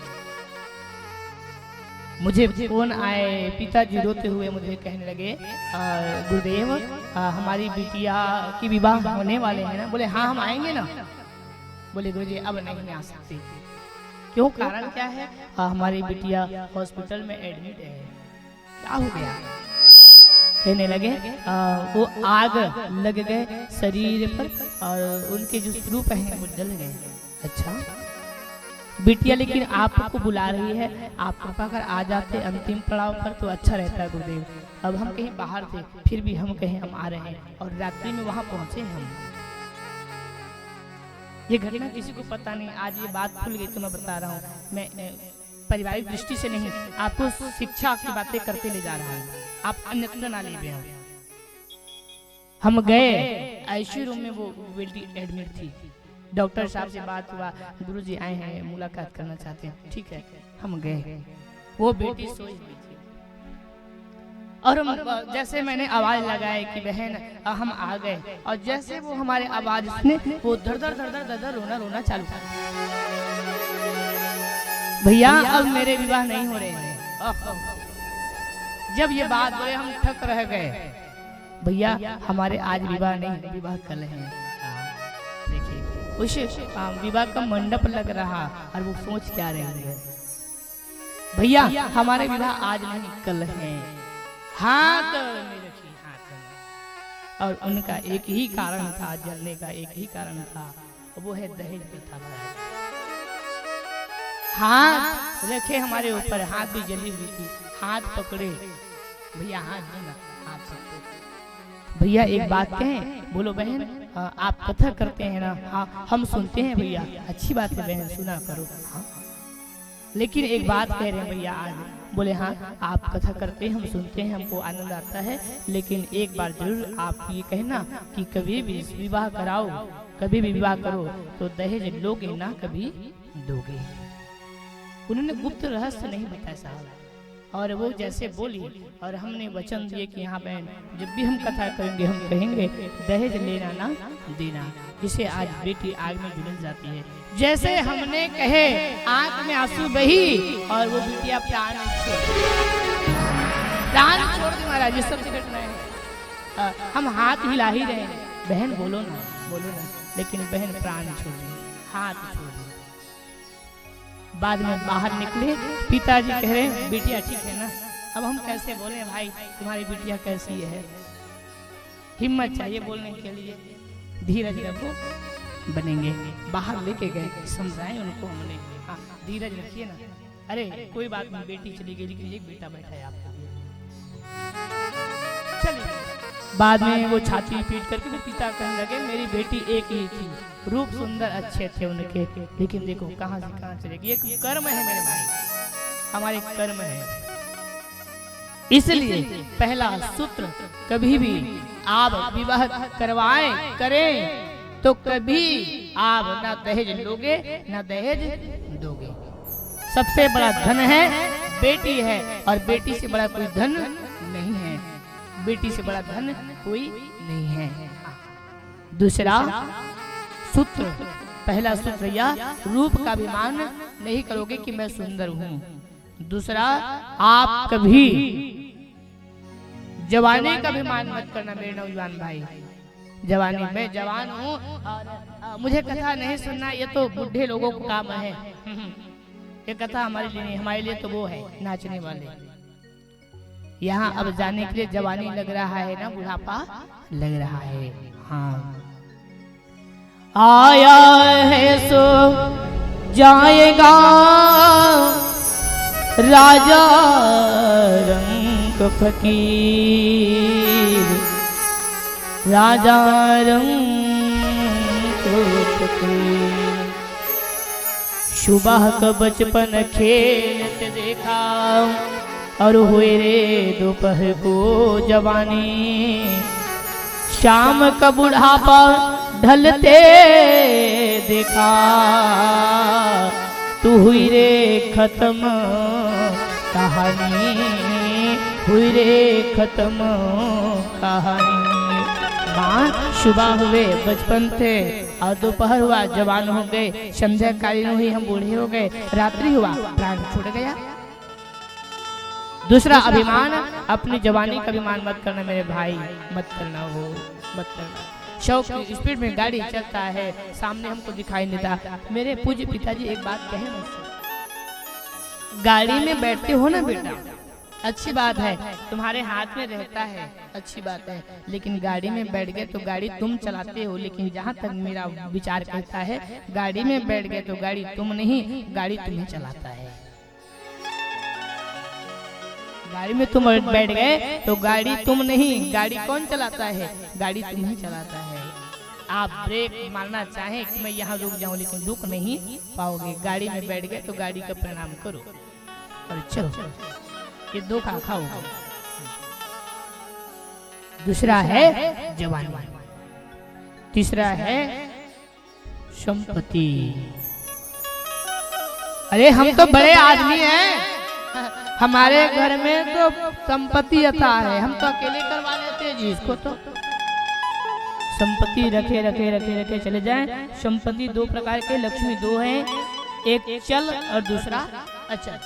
मुझे फोन आए, पिताजी रोते हुए मुझे कहने लगे, गुरुदेव हमारी बिटिया की विवाह होने वाले हैं ना? बोले हाँ हम आएंगे ना। बोले गुरुजी अब नहीं आ सकते। क्यों? कारण क्या है? हमारी बिटिया हॉस्पिटल में एडमिट है। क्या हो गया? कहने लगे वो आग लग गए शरीर पर और उनके जो स्वरूप हैं वो जल गए। अच्छा बिटिया, लेकिन आपको बुला रही है, आप अगर आ जाते अंतिम पड़ाव पर तो अच्छा रहता गुरुदेव। अब हम कहीं बाहर थे, फिर भी हम कहीं हम आ रहे हैं और रात्रि में वहां पहुंचे हम। ये घटना किसी को पता नहीं। आज ये बात खुल गई तो मैं बता रहा हूँ। मैं पारिवारिक दृष्टि से नहीं, आपको शिक्षा की बातें करते ले जा रहा हूँ, आप अन्यत्र ना ले गए। हम गए, आईसीयू रूम में वो बेटी एडमिट थी। डॉक्टर साहब से बात हुआ, गुरुजी आए हैं, मुलाकात करना चाहते हैं। ठीक है, हम गए। वो बेटी सोई हुई थी और हम जैसे मैंने आवाज लगाई कि बहन हम आ गए, और जैसे वो हमारे आवाज सुने वो दर दर दर दर दर दर रोना रोना चालू कर। भैया अब मेरे विवाह नहीं हो रहे हैं। जब ये बात बोले हम ठक रह गए। भैया हमारे आज विवाह नहीं, विवाह कल है। देखिए उस विवाह का मंडप लग रहा और वो सोच क्या रहे हैं, भैया हमारे विवाह आज नहीं कल है। हाथ में रखी हाथ में। और उनका एक ही कारण था, जलने का एक ही कारण था, वो है दहेज प्रथा। हाथ रखे हमारे ऊपर, हाथ भी जली हुई थी, हाथ पकड़े। भैया हाथ देना, हाथ पकड़े। भैया एक बात कहें, बोलो बहन आप कथा करते हैं ना? हाँ हम सुनते हैं भैया। अच्छी बात है बहन, सुना करो। हाँ लेकिन एक बात कह रहे हैं भैया आज। बोले हाँ आप कथा करते हैं, हम सुनते हैं, हमको आनंद आता है, लेकिन एक बार जरूर आप ये कहना कि कभी भी विवाह कराओ, कभी भी विवाह करो तो दहेज लोगे ना कभी दोगे। उन्होंने गुप्त रहस्य नहीं बताया साहब, और वो जैसे बोली और हमने वचन दिए कि हाँ बहन जब भी हम कथा करेंगे हम कहेंगे दहेज लेना ना देना। जिसे आज बेटी आग में झुलस जाती है, जैसे हमने कहे आंख में आंसू बही और वो बिटिया प्राण छोड़ दी महाराज। सब घटना है, हम हाथ हिला ही रहे हैं, बहन बोलो ना बोलो ना, लेकिन बहन प्राण छोड़ दी, हाथ छोड़ दी। बाद में बाहर निकले, पिताजी कह रहे हैं बिटिया ठीक है ना? अब हम कैसे बोले भाई तुम्हारी बिटिया कैसी है? हिम्मत चाहिए बोलने के लिए, धीरज रखो बनेंगे। बाहर लेके गए, समझाएं उनको हमने, हाँ धीरज रखिए ना। अरे कोई बात नहीं, बेटी चली गई लेकिन एक बेटा बैठा है आपके लिए। चलिए बाद में वो छाती पीट करके वो पिता कहने लगे मेरी बेटी एक ही थी, रूप सुंदर अच्छे थे उनके, लेकिन देखो कहां से कहां चलेगी। एक कर्म है मेरे भाई, हमारे कर्म है। इसलिए पहला सूत्र, कभी भी आप विवाह करवाएं करें तो कभी आप ना दहेज लोगे ना दहेज दोगे। सबसे बड़ा धन है बेटी है, और बेटी से बड़ा कोई धन नहीं है, बेटी से बड़ा धन कोई नहीं है। दूसरा सूत्र, पहला सूत्र यह रूप का अभिमान नहीं करोगे कि मैं सुंदर हूं। दूसरा आप कभी जवानी का अभिमान मत करना मेरे नौजवान भाई। जवानी में जवान हूँ और मुझे कथा नहीं सुनना, ये तो बुढ़े लोगों को काम है। ये कथा हमारे लिए नहीं, हमारे लिए तो वो है नाचने वाले। यहाँ अब जाने के लिए जवानी लग रहा है ना, बुढ़ापा लग रहा है। हाँ आया है सो जाएगा राजा रंग फकीर, राजा रंग फकीर। सुबह का बचपन खेलते देखा और हुए रे दोपहर को जवानी, शाम का बुढ़ापा ढलते देखा, तू हुई रे खत्म कहानी, हुई रे खत्म कहानी। माँ सुबह हुए बचपन थे और दोपहर हुआ जवान हो गए, संध्या कालीन हुई हम बूढ़े हो गए, रात्रि हुआ प्राण छूट गया। दूसरा अभिमान, अपनी जवानी का अभिमान मत करना मेरे भाई, मत करना हो मत करना। शौक की स्पीड में गाड़ी चलता है, सामने हमको दिखाई नहीं देता। मेरे पूज्य पिताजी एक बात कहे मुझसे, गाड़ी में बैठते हो ना बेटा अच्छी बात है, तुम्हारे हाथ में रहता है अच्छी बात है, लेकिन गाड़ी में बैठ गए तो गाड़ी तुम चलाते हो, लेकिन जहाँ तक मेरा विचार कहता है गाड़ी में बैठ गए तो गाड़ी तुम नहीं, गाड़ी तुम्हें चलाता है। गाड़ी में तुम बैठ गए तो गाड़ी तुम नहीं, गाड़ी कौन चलाता है? गाड़ी तुम्हें चलाता है। आप ब्रेक मारना चाहें कि मैं यहाँ रुक जाऊं, लेकिन रुक नहीं पाओगे। गाड़ी में बैठ गए तो गाड़ी का प्रणाम करो और चलो, ये धोखा खाओ। दूसरा है जवानी, तीसरा है संपत्ति। अरे हम तो बड़े आदमी हैं, हमारे घर में तो संपत्ति अता है, हम तो अकेले करवा लेते हैं जी इसको। तो संपत्ति रखे रखे रखे रखे चले जाएं। संपत्ति दो प्रकार के, लक्ष्मी दो हैं, एक चल और दूसरा अचल।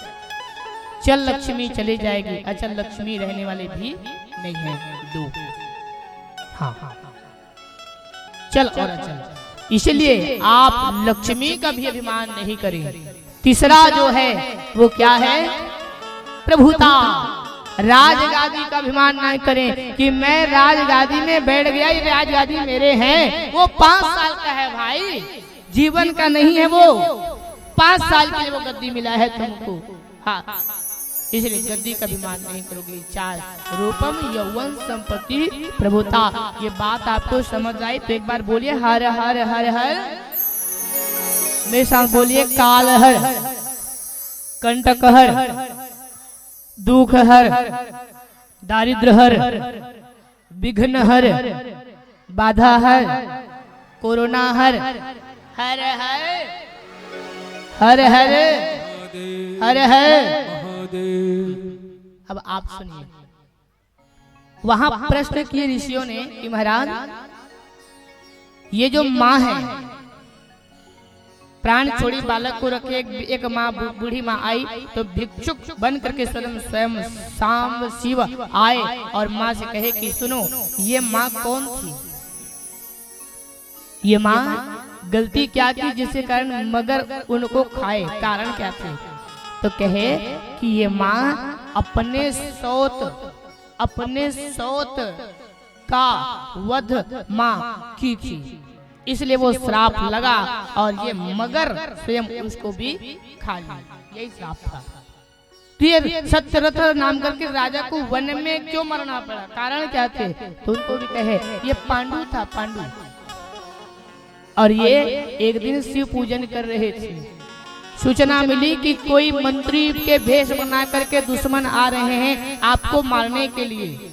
चल लक्ष्मी चली जाएगी, अचल लक्ष्मी रहने वाले भी नहीं है। दो, हाँ, चल और अचल, इसलिए आप लक्ष्मी का भी अभिमान नहीं करें। तीसरा जो है वो क्या है? प्रभुता, राजगादी का अभिमान नहीं करें कि मैं राजगादी में बैठ गया, ये राजगादी मेरे हैं। वो 5 साल का है भाई, जीवन का नहीं है वो। 5 साल के लिए वो गद्दी मिला है तुमको, हाँ, इसलिए गद्दी का अभिमान नहीं करोगे। 4, रूपम यौवन संपत्ति प्रभुता। ये बात आपको समझ आई तो एक बार बोलिए हर हर हर हर। मेरे साथ बोलिए काल हर, कंटक हर, दुख हर, दारिद्र हर, विघ्न हर, बाधा हर, कोरोना हर, हर हर हर हर हर हर। अब आप सुनिए, वहां प्रश्न किए ऋषियों ने कि महाराज ये जो माँ है, प्राण छोड़ी बालक को रखे, एक माँ बूढ़ी माँ आई तो भिक्षुक बन करके स्वयं सांब शिव आए और माँ से कहे कि सुनो, ये माँ कौन थी? ये माँ गलती क्या की जिसके कारण मगर उनको खाए? कारण क्या थे? तो कहे कि ये माँ अपने सौत का वध माँ की थी, इसलिए वो श्राप लगा और ये मगर स्वयं उसको भी खा लिया। यही श्राप था। तो ये सत्यरथ नाम करके राजा को वन में क्यों मरना पड़ा? कारण क्या थे? तो उनको भी कहे ये पांडु था, पांडु। और ये एक दिन शिव पूजन कर रहे थे, सूचना मिली कि कोई मंत्री के भेष बना करके दुश्मन आ रहे हैं आपको मारने के लिए।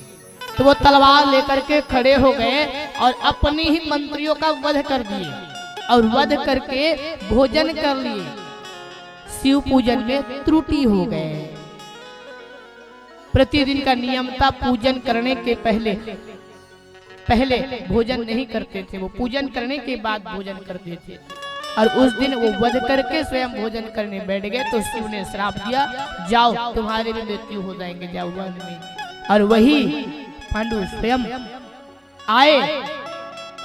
तो वो तलवार लेकर के खड़े हो गए और अपने ही मंत्रियों का वध कर दिए और वध करके भोजन कर लिए। शिव पूजन में त्रुटि हो गए। प्रतिदिन का नियम था पूजन करने के पहले भोजन नहीं करते थे, वो पूजन करने के बाद भोजन करते थे। और उस दिन वो वध करके स्वयं भोजन करने बैठ गए तो शिव ने श्राप दिया, जाओ तुम्हारे भी मृत्यु हो जाएंगे, जाओ वन में। और वही पांडु स्वयं आए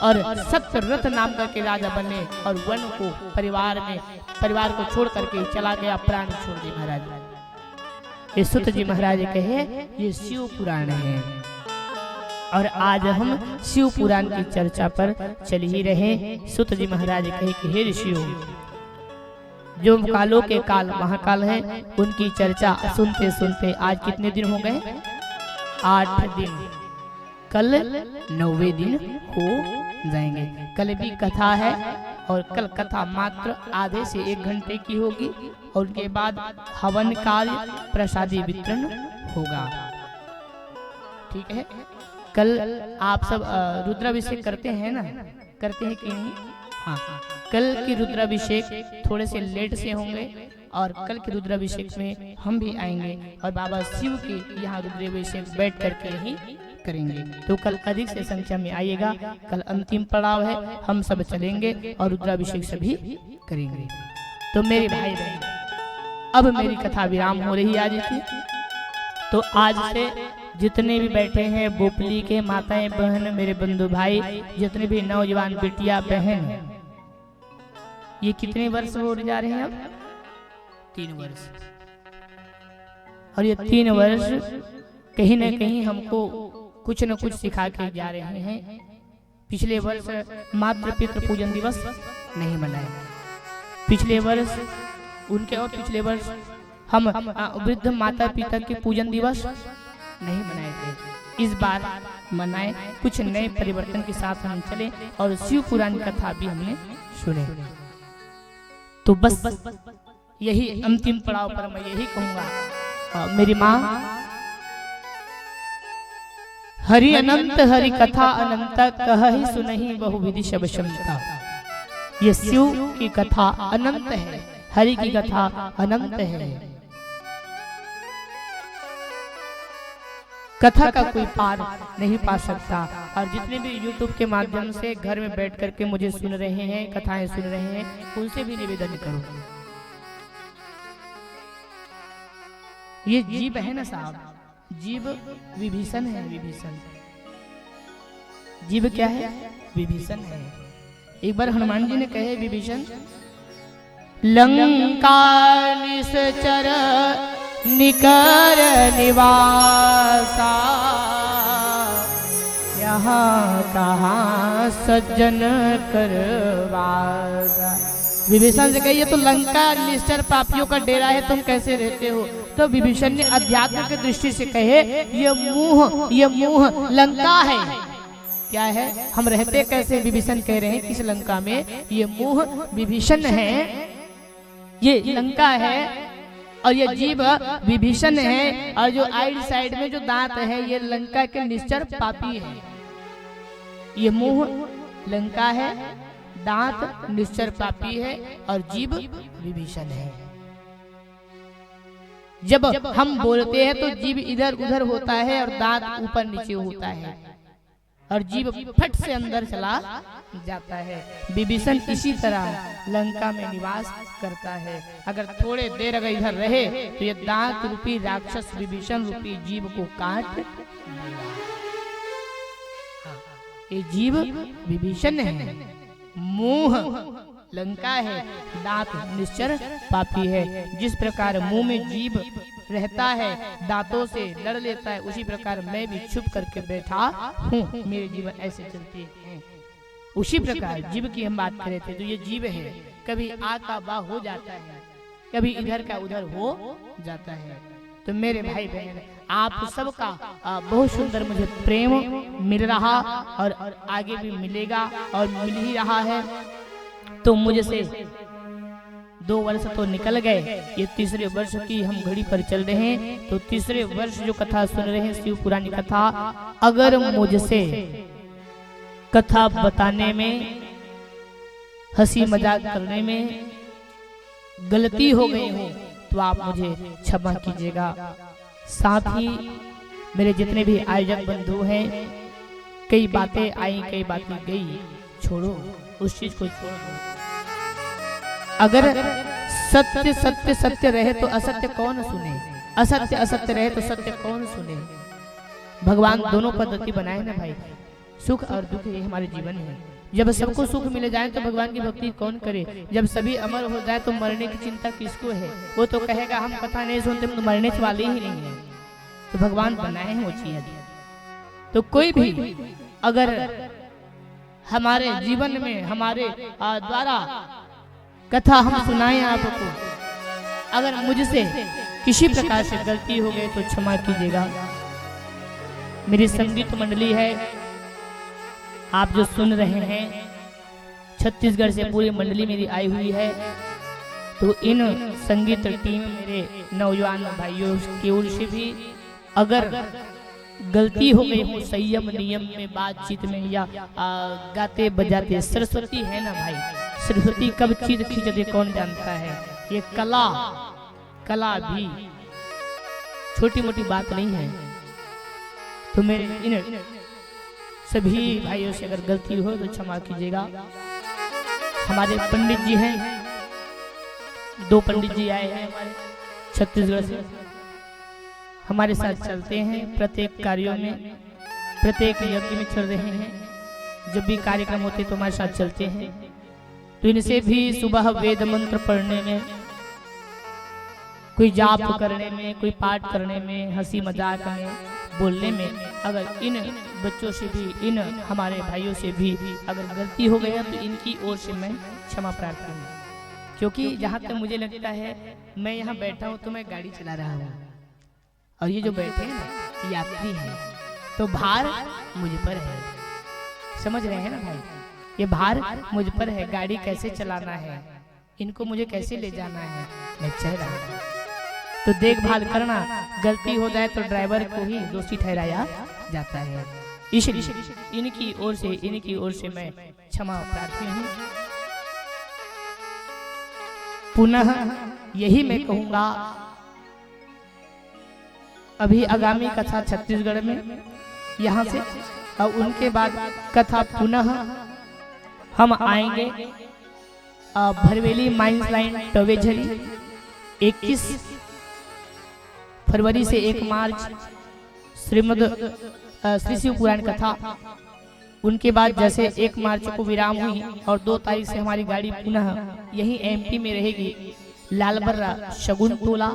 और सत्यरथ नाम करके राजा बने और वन को परिवार को छोड़ करके चला गया, प्राण छोड़ दिए महाराज। ये सुत जी महाराज कहे ये शिव पुराण है और आज हम शिव पुराण की चर्चा पर चल ही रहे। सुत जी महाराज कहे कि हे ऋषियों, जो कालों के काल महाकाल है उनकी चर्चा सुनते सुनते आज कितने दिन हो गए? 8 दिन। कल 9वें दिन हो जाएंगे। कल भी कथा है और कल कथा मात्र आधे से 1 घंटे की होगी और उनके बाद हवन कार्य प्रसादी वितरण होगा। ठीक है? कल आप सब रुद्राभिषेक करते हैं ना? करते हैं कि नहीं? हाँ, कल की रुद्राभिषेक थोड़े से लेट से होंगे और कल के रुद्राभिषेक में हम भी आएंगे और बाबा शिव के यहाँ रुद्राभिषेक बैठ करके ही करेंगे। तो कल अधिक से संख्या में आइएगा। कल अंतिम पड़ाव है, हम सब चलेंगे और रुद्राभिषेक सभी करेंगे। तो मेरे भाई बहन, अब मेरी कथा विराम हो रही आज की। तो आज से जितने भी बैठे हैं बोपली के माताएं बहन, मेरे बंधु भाई, जितने भी नौजवान बेटिया बहन, ये कितने वर्ष हो जा रहे हैं? अब 3 वर्ष। और ये 3 वर्ष कहीं न कहीं हमको कुछ न कुछ सिखा के जा रहे हैं। पिछले वर्ष मातृ पितृ पूजन दिवस नहीं मनाया, पिछले वर्ष उनके और पिछले वर्ष हम वृद्ध माता पिता के पूजन दिवस नहीं मनाए थे। इस बार मनाए, कुछ नए परिवर्तन के साथ हम चले और शिव पुराण कथा भी हमने सुने। तो बस यही अंतिम पड़ाव पर मैं यही कहूंगा, मेरी माँ हरि अनंत हरि कथा अनंत कहहि सुनहि बहुविधि शब क्षमता। ये शिव की कथा अनंत है, हरि की कथा अनंत है। कथा का कोई पार नहीं पा सकता। और जितने भी YouTube के माध्यम से घर में बैठ करके मुझे सुन रहे हैं, कथाएं सुन रहे हैं, उनसे भी निवेदन करो ये जीव है ना साहब, जीव विभीषण है। विभीषण जीव क्या है? विभीषण है। एक बार हनुमान जी ने कहे विभीषण, लंका निश्चर निकर निवासा, यहाँ कहाँ सज्जन करवासा। विभीषण से कहिए तो लंका निश्चर पापियों का डेरा है, तुम कैसे रहते हो? तो विभीषण ने अध्यात्म की दृष्टि से कहे, ये मुंह लंका है। क्या है? हम रहते कैसे? विभीषण कह रहे हैं किस लंका में? ये मुंह विभीषण है, ये लंका है, और ये जीव विभीषण है, और जो आइड साइड में जो दांत है ये लंका के निश्चर पापी है। ये मुंह लंका है, दांत निश्चर पापी है, और जीव विभीषण है। जब हम बोलते हैं तो जीव इधर उधर होता है और दांत ऊपर नीचे होता है, और जीव फट से अंदर चला जाता है। विभीषण इसी तरह लंका में निवास करता है। अगर थोड़े देर अगर इधर रहे तो ये दांत रूपी राक्षस विभीषण रूपी जीव को काट देगा। ये जीव विभीषण है, मुंह लंका है, दांत निश्चर पापी है। जिस प्रकार मुंह में जीव रहता है, दांतों से लड़ लेता है, उसी प्रकार मैं भी छुप करके बैठा हूँ, मेरे जीवन ऐसे चलते हैं। उसी प्रकार जीव की हम बात कर रहे थे, तो ये जीव है, कभी आ का बा हो जाता है, कभी इधर का उधर हो जाता है। तो मेरे भाई बहन, आप सबका बहुत सुंदर मुझे प्रेम मिल रहा, और आगे भी मिलेगा, और मिल ही रहा है। तो मुझे से 2 वर्ष तो निकल गए, ये तीसरे वर्ष की हम घड़ी पर चल रहे हैं। तो तीसरे वर्ष जो कथा सुन रहे हैं, शिव पुरानी कथा, अगर मुझसे कथा बताने में, हंसी मजाक करने में गलती हो गई हो तो आप मुझे क्षमा कीजिएगा। साथ ही मेरे जितने भी आयोजक बंधु हैं, कई बातें आई कई बातें गई, छोड़ो उस चीज को, छोड़ दो। अगर सत्य सत्य सत्य रहे तो असत्य कौन सुने, असत्य असत्य रहे तो सत्य कौन सुने। भगवान दोनों पद्धति बनाए ना भाई, सुख और दुख ये हमारे जीवन है। जब सबको सुख मिले जाए तो भगवान की भक्ति कौन करे? जब सभी अमर हो जाए तो मरने की चिंता किसको है? वो तो कहेगा हम कथा नहीं सुनते, तो मरने वाले ही नहीं है। तो भगवान बनाए हैं वो चीज। तो कोई भी अगर हमारे जीवन में हमारे द्वारा कथा हम सुनाएं आपको, अगर मुझसे किसी प्रकार से गलती हो गई तो क्षमा कीजिएगा। मेरी संगीत मंडली है, आप जो सुन रहे हैं, छत्तीसगढ़ से पूरी मंडली मेरी आई हुई है। तो इन संगीत टीम मेरे नौजवान भाइयों की ओर से भी अगर गलती हो गई हो संयम नियम में, बातचीत में, या गाते बजाते, सरस्वती है ना भाई, सरस्वती कब चीज खींचते कौन जानता है। ये कला भी छोटी मोटी बात नहीं है। तो मेरे इन सभी भाइयों से अगर गलती हो तो क्षमा कीजिएगा। हमारे पंडित जी हैं, 2 पंडित जी आए हैं हमारे छत्तीसगढ़ से, हमारे साथ चलते हैं प्रत्येक कार्यों में, प्रत्येक यज्ञ में चल रहे हैं। जब भी कार्यक्रम होते तो हमारे साथ चलते हैं। तो इनसे भी सुबह वेद मंत्र पढ़ने में, कोई जाप करने में, कोई पाठ करने में, हंसी मजाक में, बोलने में, अगर इन बच्चों से भी, इन हमारे भाइयों से भी अगर गलती हो गई है तो इनकी ओर से मैं क्षमा प्रार्थी हूँ। क्योंकि जहाँ तक मुझे लगता है, मैं यहाँ बैठा हूँ तो मैं गाड़ी चला रहा हूँ, और ये जो बैठे हैं ना यात्री हैं, तो भार मुझ पर है। समझ रहे हैं ना भाई, ये भार मुझ पर है। गाड़ी कैसे चलाना है, इनको मुझे कैसे ले जाना है, मैं चल रहा हूँ। तो देखभाल करना, गलती हो जाए तो ड्राइवर को ही दोषी ठहराया जाता है। इसलिए इनकी ओर से मैं क्षमा प्रार्थी हूँ। पुनः यही मैं कहूँगा, अभी आगामी कथा छत्तीसगढ़ में यहाँ से, और उनके बाद कथा पुनः हम आएंगे भरवेली माइंस लाइन टवेझरी 21 फरवरी से 1 मार्च श्रीमद श्री शिव पुराण कथा। उनके बाद जैसे 1 मार्च को विराम हुई और 2 तारीख से हमारी गाड़ी पुनः यही एमपी में रहेगी, लालबर्रा शगुन टोला।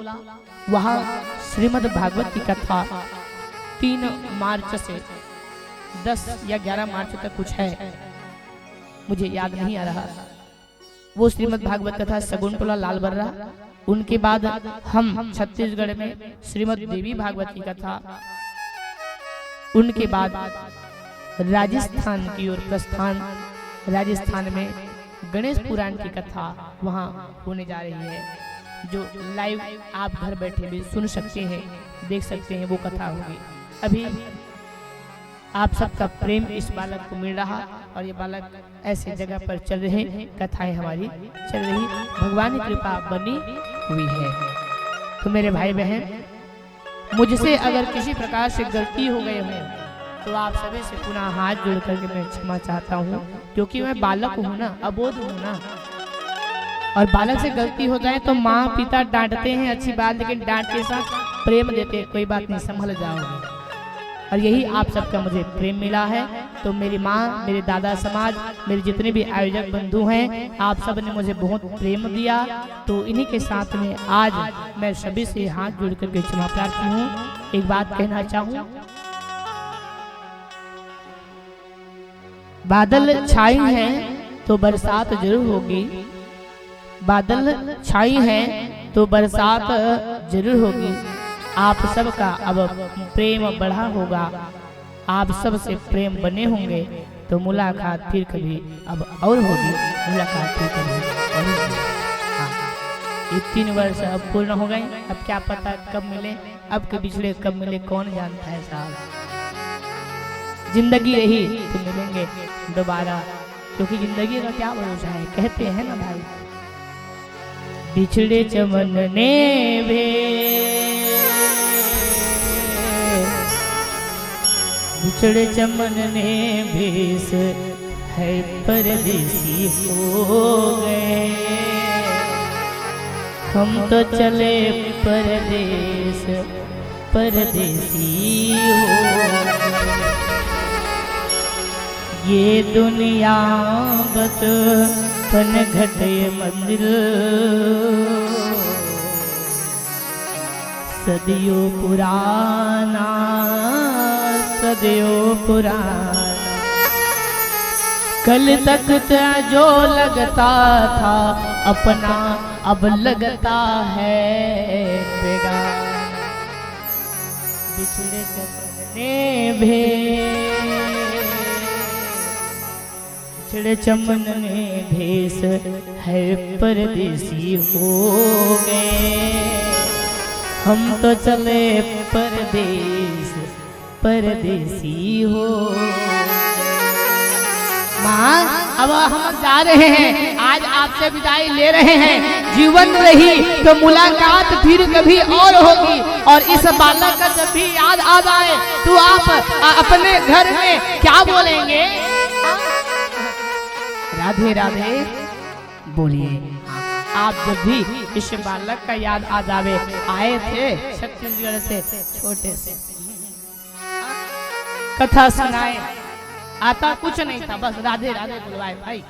वहाँ श्रीमद भागवत की कथा 3 मार्च से 10 या 11 मार्च तक कुछ है, मुझे याद नहीं आ रहा। वो श्रीमद भागवत कथा शगुन टोला लालबर्रा। उनके बाद हम छत्तीसगढ़ में श्रीमद देवी भागवत की कथा। उनके बाद राजस्थान की ओर प्रस्थान। राजस्थान में गणेश पुराण की कथा वहाँ होने जा रही है, जो लाइव आप घर बैठे भी सुन सकते हैं, देख सकते हैं, वो कथा होगी। अभी आप सबका प्रेम इस बालक को मिल रहा और ये बालक ऐसे जगह पर चल रहे, कथाएं हमारी चल रही, भगवान की कृपा बनी हुई है। तो मेरे भाई बहन, मुझसे अगर किसी प्रकार से गलती हो गई हो तो आप सभी से पुनः हाथ जोड़ करके मैं क्षमा चाहता हूँ, क्योंकि मैं बालक हूँ ना, अबोध हूँ ना। और बालक से गलती हो जाए तो माँ पिता डांटते हैं, अच्छी बात, लेकिन डांट के साथ प्रेम देते हैं, कोई बात नहीं, संभल जाओगे। और यही आप सबका मुझे प्रेम मिला है। तो मेरी माँ, मेरे दादा समाज, मेरे जितने भी आयोजक बंधु हैं, आप सब ने मुझे बहुत प्रेम दिया। तो इन्हीं के साथ में आज मैं सभी से हाथ जोड़ करके क्षमा प्रार्थी हूँ। एक बात कहना चाहूँ, बादल छाई हैं तो बरसात जरूर होगी, बादल छाई हैं तो बरसात जरूर होगी। आप सबका अब प्रेम बढ़ा होगा, आप सब से प्रेम बने होंगे, तो मुलाकात फिर कभी अब और होगी, मुलाकात फिर कभी और होगी। हाँ, ये 3 वर्ष अब पूर्ण हो गए, अब क्या पता कब मिले, अब के पिछले कब मिले, कौन जानता है साहब। जिंदगी रही तो मिलेंगे दोबारा, क्योंकि जिंदगी का क्या भरोसा है, कहते हैं ना भाई, बिछड़े चमन ने भे बिछड़े चमन ने भेस है परदेसी हो गए। हम तो चले परदेस परदेसी हो गए। ये दुनिया बचपन घटे मंदिर, सदियों पुराना सदियों पुराना। कल तक जो लगता था अपना, अब लगता है बेगाना। बिछड़े चमन भे बिछड़े चमन ने भेस है परदेसी हो गए। हम तो चले परदेस परदेसी हो। माँ, अब हम जा रहे हैं, आज आपसे विदाई ले रहे हैं। जीवन रही तो मुलाकात फिर कभी और होगी, और इस बालक का जब भी याद आ जाए तो आप अपने घर में क्या बोलेंगे? राधे राधे बोलिए। आप जब भी इस बालक का याद आ जावे, आए थे छत्तीसगढ़ से छोटे से, कथा सुनाए, आता कुछ नहीं था, बस राधे राधे बुलवाए भाई।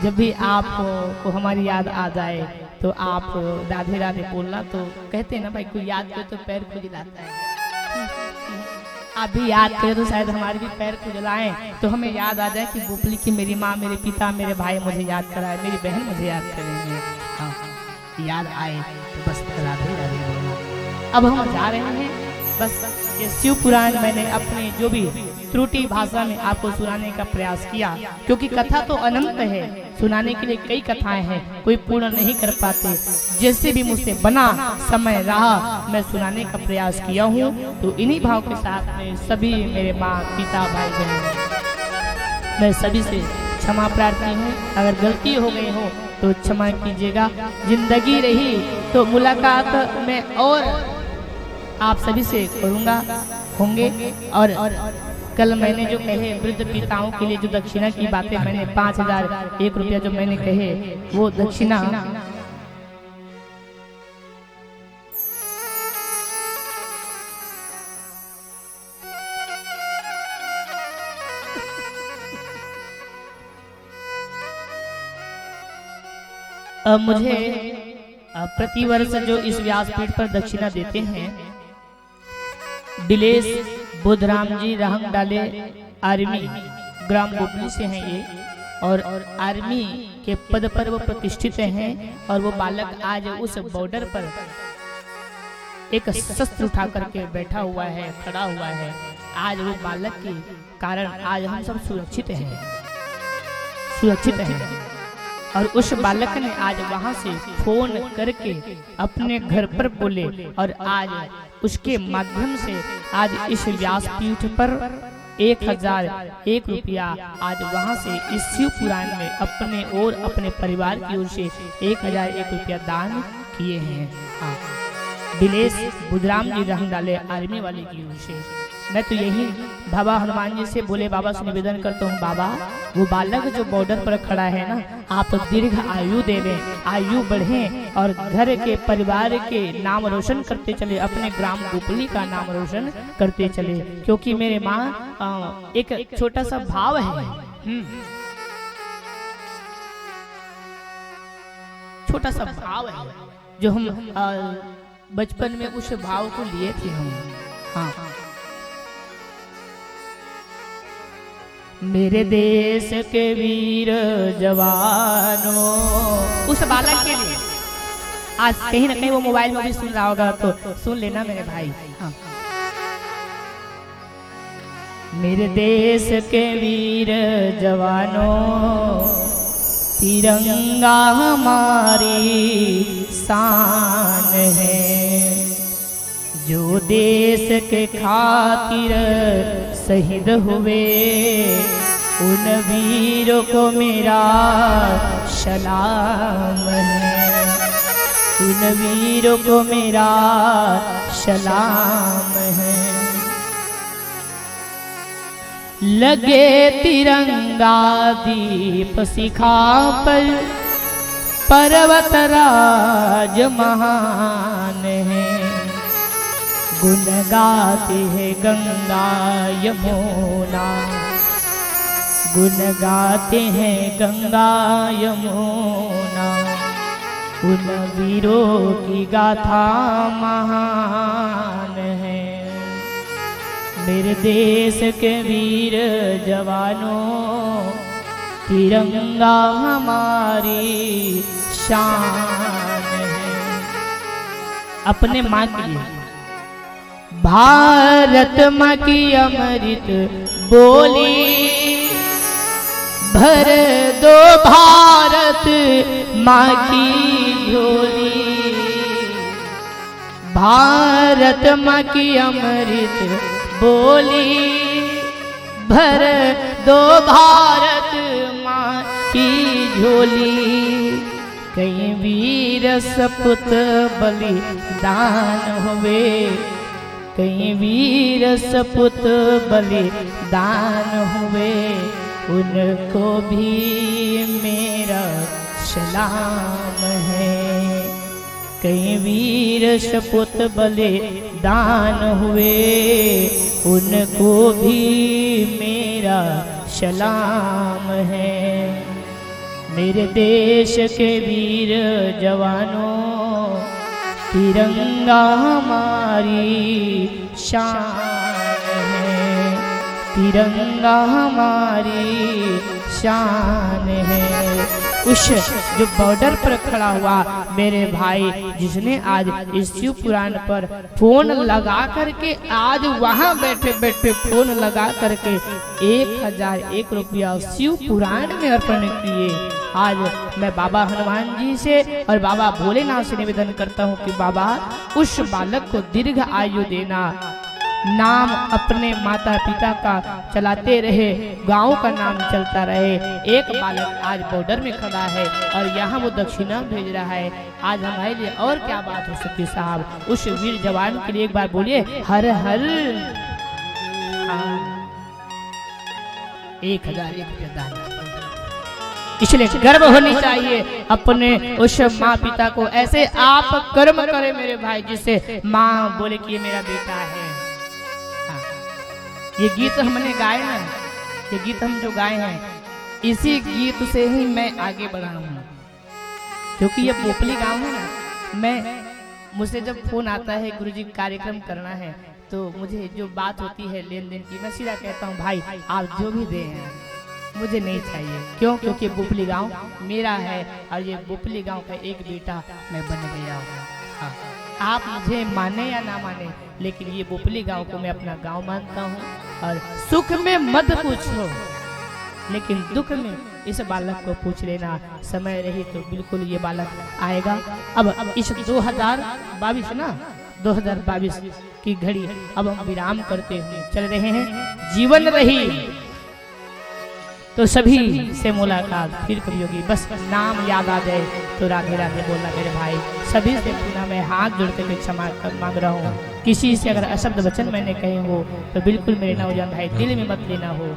जब भी आपको हमारी याद आ जाए तो आप राधे राधे बोलना। तो कहते हैं ना भाई, कोई याद करे तो पैर खुजलाता है। आप भी याद करें तो शायद हमारे भी पैर खुजलाएं, तो हमें याद आ जाए कि बोपली की मेरी माँ, मेरे पिता, मेरे भाई मुझे याद कराए, मेरी बहन मुझे याद करेंगे। हाँ, याद आए तो बस राधे राधे बोलना। अब हम जा रहे हैं, बस ये शिव पुराण मैंने अपने जो भी त्रुटि भाषा में आपको सुनाने का प्रयास किया, क्योंकि कथा तो अनंत है, सुनाने के लिए कई कथाएं हैं, कोई पूर्ण नहीं कर पाते। जैसे भी मुझसे बना समय रहा, मैं सुनाने का प्रयास किया हूँ। तो इन्हीं भाव के साथ में सभी मेरे माँ पिता भाई बहन, मैं सभी से क्षमा प्रार्थी हूँ। अगर गलती हो गई हो तो क्षमा कीजिएगा। जिंदगी रही तो मुलाकात में और आप सभी से करूँगा, होंगे। और कल मैंने जो कहे वृद्ध पिताओं के लिए जो दक्षिणा की बातें मैंने 5001 रुपया जो मैंने कहे, वो दक्षिणा मुझे प्रतिवर्ष जो इस व्यासपीठ पर दक्षिणा देते हैं दिलेश बुधराम जी रहंग डाले आर्मी ग्राम गोपली से हैं ये, और आर्मी के पद पर वो प्रतिष्ठित हैं। और वो बालक आज उस बॉर्डर पर एक शस्त्र उठा करके बैठा हुआ है, खड़ा हुआ है। आज वो बालक के कारण आज हम सब सुरक्षित हैं। और उस बालक ने आज वहां से फोन करके अपने घर पर बोले, और आज उसके माध्यम से आज इस व्यासपीठ पर 1001 रुपया आज वहां से इस शिव पुराण में अपने और अपने परिवार की ओर से 1001 रुपया दान किए हैं। हाँ, दिलेश बुधराम जी रहंग डाले आर्मी वाले की ओर से। मैं तो यही बाबा हनुमान जी से बोले बाबा से निवेदन करता हूँ, बाबा वो बालक जो बॉर्डर पर खड़ा है ना, आप दीर्घ आयु देवें, आयु बढ़े और घर के परिवार के नाम रोशन करते चले, अपने ग्राम गोपली का नाम रोशन करते चले। क्योंकि मेरे माँ एक छोटा सा भाव है, छोटा सा भाव है जो हम बचपन में उस भाव को लिए थे हम। हाँ, मेरे देश के वीर जवानों, उस बालक के लिए आज कहीं ना कहीं वो मोबाइल में भी सुन रहा होगा तो सुन लेना मेरे भाई। हाँ, मेरे देश के वीर जवानों, तिरंगा हमारी शान है। जो देश के खातिर शहीद हुए, उन वीरों को मेरा सलाम है। उन वीरों को मेरा सलाम है। लगे तिरंगा दीप शिखा पर, पर्वतराज महान है। गुण गाते हैं गंगा यमुना, गुण गाते हैं गंगा यमुना। उन वीरों की गाथा महान है। मेरे देश के वीर जवानों, तिरंगा हमारी शान है। अपने माँ के लिए भारत माँ की अमृत बोली, भर दो भारत माँ की झोली। भारत माँ की अमृत बोली, भर दो भारत माँ की झोली। कई वीर सपूत बलिदान हुए, कई वीर सपूत बलिदान हुए। उनको भी मेरा सलाम है। कई वीर सपूत बलिदान हुए, उनको भी मेरा सलाम है। मेरे देश के वीर जवानों, तिरंगा हमारी शान है। तिरंगा हमारी शान है। उस जो बॉर्डर पर खड़ा हुआ मेरे भाई, जिसने आज इस शिव पुराण पर फोन लगा करके, आज वहां बैठे बैठे फोन लगा करके 1001 रुपया शिव पुराण में अर्पण किए। आज मैं बाबा हनुमान जी से और बाबा भोलेनाथ से निवेदन करता हूँ कि बाबा उस बालक को दीर्घ आयु देना, नाम अपने माता पिता का चलाते रहे, गांव का नाम चलता रहे। एक बालक आज बॉर्डर में खड़ा है और यहाँ वो दक्षिणा भेज रहा है। आज हमारे लिए और क्या बात हो सकती साहब। उस वीर जवान के लिए एक बार बोलिए हर हर। 1001 दान। इसलिए गर्व होनी चाहिए अपने उस माँ पिता को। ऐसे आप कर्म करें मेरे भाई, जिससे माँ बोले कि ये मेरा बेटा है। हाँ। ये गीत हमने गाए ना, ये गीत हम जो गाए हैं, इसी गीत से ही मैं आगे बढ़ा हूँ। क्योंकि ये पोपली गांव है ना, मुझसे जब फोन आता है गुरुजी कार्यक्रम करना है तो मुझे जो बात होती है लेन देन की, मैं सीधा कहता हूँ भाई आप जो भी दे हैं मुझे नहीं चाहिए। क्यों? क्योंकि बुपली गांव मेरा है और ये बुपली गांव का एक बेटा मैं बन गया हूँ। हाँ, आप मुझे माने या ना माने, लेकिन ये बुपली गांव को मैं अपना गांव मानता हूँ। और सुख में मत पूछो, लेकिन दुख में इस बालक को पूछ लेना, समय रही तो बिल्कुल ये बालक आएगा। अब इस 2022 ना 2022 की घड़ी अब हम विराम करते हुए चल रहे हैं। जीवन रही तो सभी से मुलाकात फिर कभी होगी, बस नाम याद आ जाए तो राधे राधे बोलना मेरे भाई। सभी से पुनः मैं हाथ जोड़ के क्षमा मांग रहा हूँ। किसी से अगर अशब्द वचन मैंने कहे हो तो बिल्कुल मेरे नौजवान भाई दिल में मत लेना हो,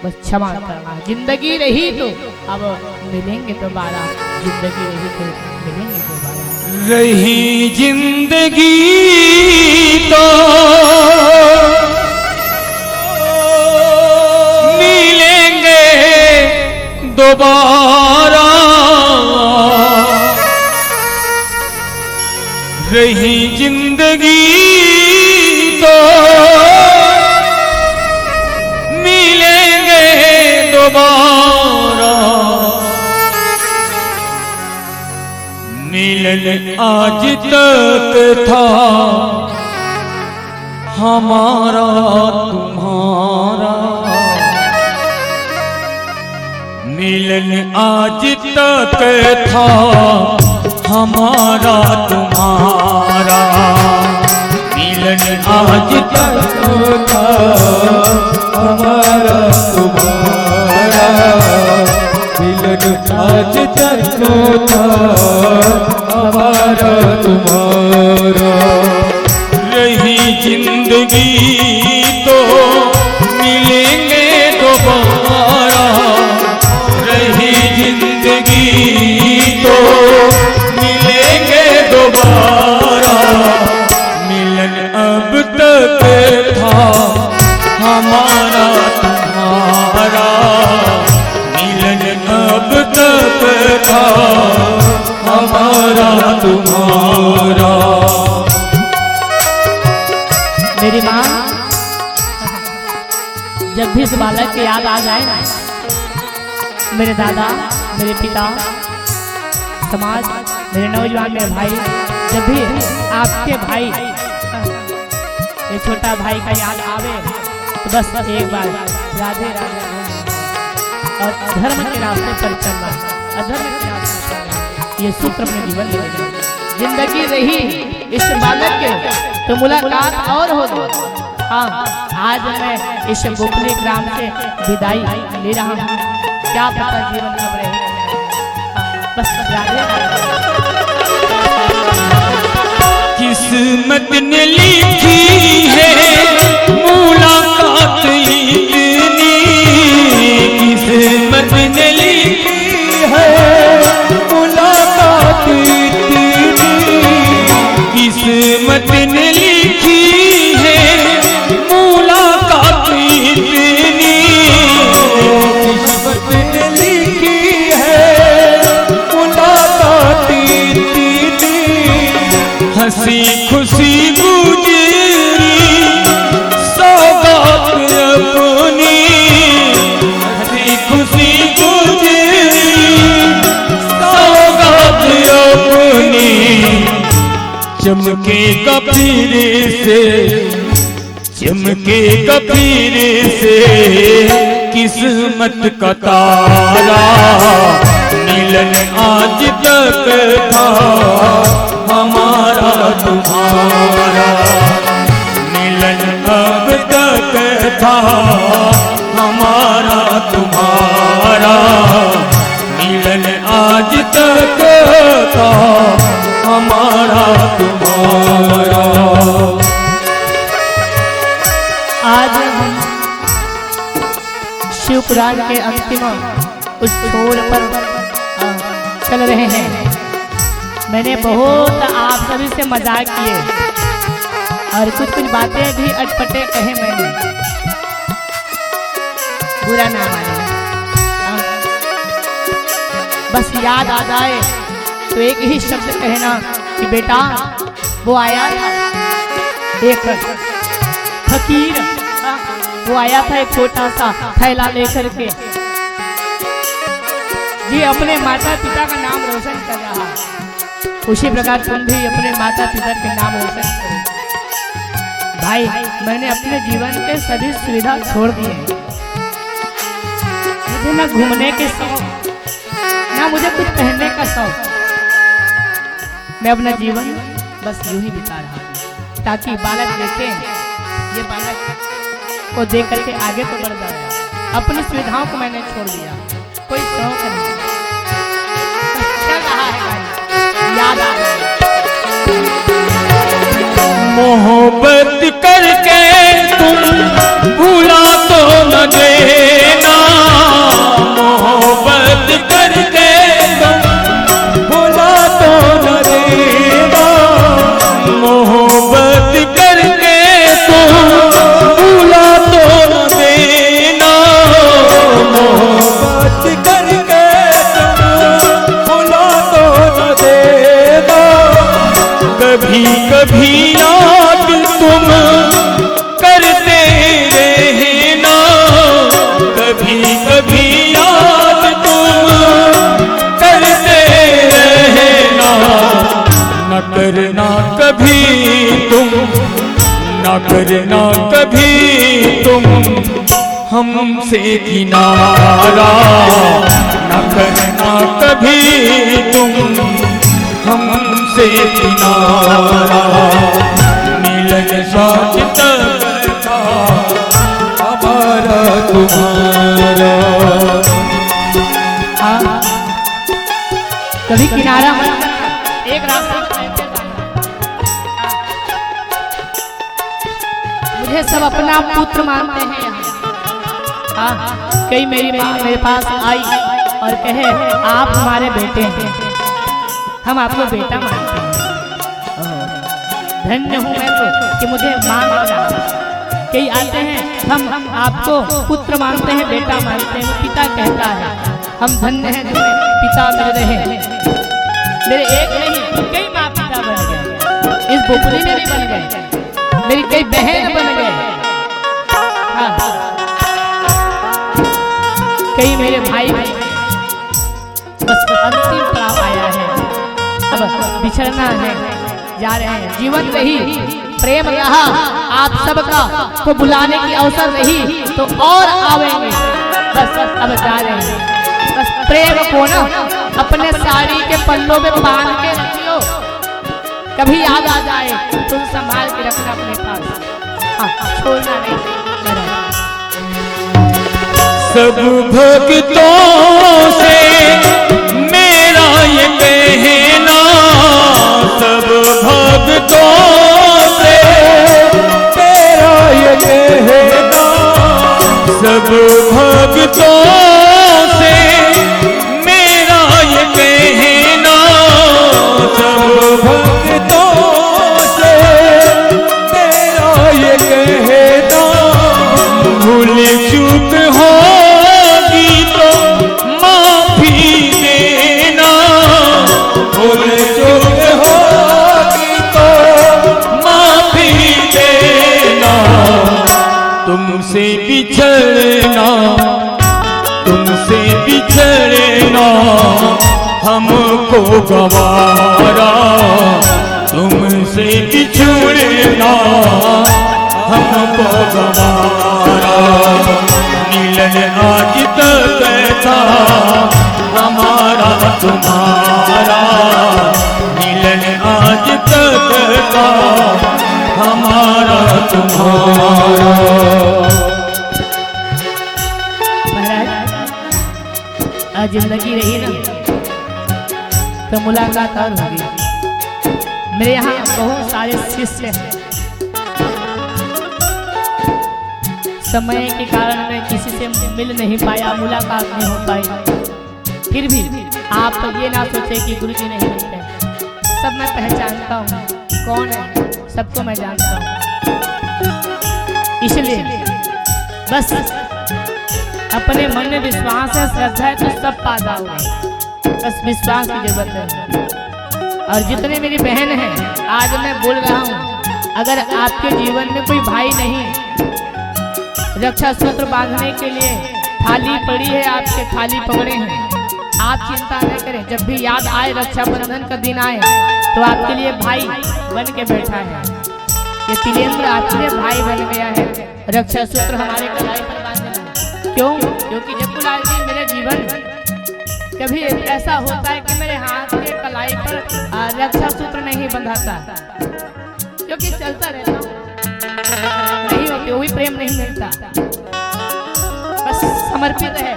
बस क्षमा करना। जिंदगी रही तो अब मिलेंगे दोबारा, जिंदगी रही तो मिलेंगे दोबारा। रही जिंदगी तो मिलेंगे दोबारा, रही जिंदगी तो दोबारा, मिलन आज तक था हमारा तुम्हारा, मिलन आज तक था हमारा तुम्हारा, मिलन आज तक था हमारा तुम्हारा, मिलन आज तक था हमारा तुम्हारा। रही जिंदगी तो मिलेंगे दोबारा, रही जिंदगी तो मिलेंगे दोबारा, मिलन अब तक था हमारा तुम्हारा, मिलन अब तक था हमारा तुम्हारा। मेरी माँ जब भी इस बालक की याद आ जाए ना, मेरे दादा, मेरे पिता, समाज, मेरे नौजवान, मेरे भाई, जब भी आपके भाई ये छोटा भाई का याद आवे तो बस एक बार राधे राधे और धर्म के रास्ते पर चलना, अधर्म के रास्ते पर चलना, ये सूत्र अपने जीवन में लेना। जिंदगी रही इस बालक के तो मुलाकात और होगी। हाँ, आज मैं इस बुपली ग्राम से विदाई ले रहा हूँ, क्या पता जीवन कब रहेगा। बस राधे किस्मत ने लिखी है मुलाकात इतनी, किस्मत ने लिखी है मुलाकात इतनी, किस्मत ने लिखी है मुलाकात इतनी, किस्मत ने लिखी है मुलाकात इतनी, हंसी खुशी गुजरी सौगात अपनी, हंसी खुशी गुजरी सौगात अपनी, चमकेगा फिर से, चमकेगा फिर से किस्मत का तारा, मिलन आज तक था हमारा तुम्हारा, मिलन अब तक था हमारा तुम्हारा, मिलन आज तक था हमारा तुम्हारा। आज हम शिव पुराण के अंतिम उस छोर पर चल रहे हैं। मैंने बहुत आप सभी से मजाक किए और कुछ कुछ बातें भी अटपटे कहे मैंने, बुरा ना माने। बस याद आ जाए तो एक ही शब्द कहना कि बेटा वो आया था एक फकीर, वो आया था एक छोटा सा थैला लेकर के, जी अपने माता पिता का नाम रोशन कर रहा है। उसी प्रकार तुम भी अपने माता पिता के नाम रोशन करो। भाई मैंने अपने जीवन के सभी सुविधा छोड़ दिए, मुझे ना घूमने के शौक, ना मुझे कुछ पहनने का शौक। मैं अपना जीवन बस यूं ही बिता रहा हूँ ताकि बालक देखें, ये बालक को देख करके आगे तो बढ़ जाएगा। अपनी सुविधाओं को मैंने छोड़ दिया, कोई शौक नहीं, चल रहा है भाई, याद आ रहा है। मोहब्बत करके तुम भूला तो न देना, मोहब्बत करके तुम भूला तो न देना, मोहब्बत करके तुम भूला तो न देना, मोहब्बत करके तुम भूला तो न देना। कभी कभी याद तुम करते रहना, कभी कभी याद तुम करते रहना, न करना कभी तुम, न करना कभी तुम हमसे किनारा, न करना कभी तुम हमसे किनारा। मिलन साथ तक था हमारा तुम्हारा। कभी किनारा एक रास्ते मुझे सब अपना पुत्र मानते हैं यहाँ। कई मेरी माँ मेरे पास आई और कहे आप हमारे बेटे हैं, हम आपको बेटा मानते हैं। धन्य हूँ मैं तो कि मुझे माँ मिला। कई आते हैं हम आपको पुत्र मानते हैं, बेटा मानते हैं, पिता कहता है हम धन्य हैं जो पिता मिल रहे हैं। मेरे एक नहीं कई माँ पिता बन गए, इस बोपली में भी बन गए, मेरी कई बहन बन गए। कई मेरे भाई बस अंतिम पड़ाव आया है, अब बिछड़ना है, जा रहे हैं। जीवन रही, प्रेम रहा, आप सबका को बुलाने की अवसर रही तो और आवेंगे, बस अब जा रहे हैं। बस प्रेम को ना अपने साड़ी के पल्लों में बांध के रखियो, कभी याद आ जाए तो संभाल के रखना अपने पास, हाँ छोड़ना नहीं। सब भक्तों से मेरा ये कहना, सब भक्तों से मेरा ये कहना, सब भक्तों से मेरा ये कहना, सब भक्तों से मेरा ये कहना। भूल चूक होगी तो माफी देना, भूल चूक होगी तो माफी देना। तुमसे बिछड़ना, तुमसे बिछड़ना हमको गवारा, तुमसे बिछड़ना हमको गवारा। मिलन आज तक था हमारा तुम्हारा, मिलन आज तक था हमारा तुम्हारा। महाराज आज जिंदगी रही ना तो मुलाकात और होगी। मेरे यहाँ बहुत सारे शिष्य हैं, समय के कारण मैं किसी से मिल नहीं पाया, मुलाकात नहीं हो पाई। फिर भी आप ये ना सोचे कि गुरुजी नहीं मिलते, सब मैं पहचानता हूँ कौन है, सबको मैं जानता हूँ। इसलिए बस अपने मन में विश्वास है, श्रद्धा है तो सब पा जाओगे, बस विश्वास की जरूरत है। और जितने मेरी बहन हैं, आज मैं बोल रहा हूँ, अगर आपके जीवन में कोई भाई नहीं, रक्षा सूत्र बांधने के लिए थाली पड़ी है, आपके थाली पकड़े हैं, आप चिंता न करें। जब भी याद आए, रक्षाबंधन का दिन आए, तो आपके लिए भाई बन के बैठा है। ये तिलेंद्र आपके लिए भाई बन गया है। रक्षा सूत्र हमारे कलाई पर बांधना। क्यों? क्योंकि जगुलाल जी, मेरे जीवन कभी ऐसा होता है कि मेरे हाथ के कलाई पर रक्षा सूत्र नहीं बंधाता, क्योंकि चलता रहता हूँ, नहीं होती, वो भी प्रेम नहीं मिलता। बस समर्पित है,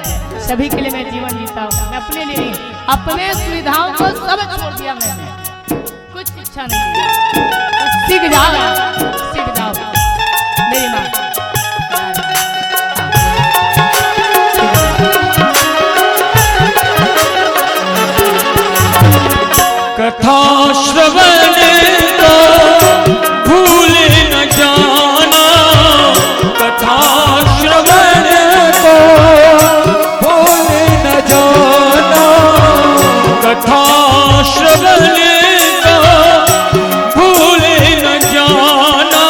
सभी के लिए मैं जीवन जीता हूँ। मैं अपने लिए नहीं, अपने सुविधाओं को सब छोड़ दिया मैंने, कुछ इच्छा नहीं। सीख जाओ, सीख जाओ मेरी माँ। कथा श्रवण को भूल न जाना, कथा श्रवण को भूल न जाना, कथा श्रवण को भूल न जाना,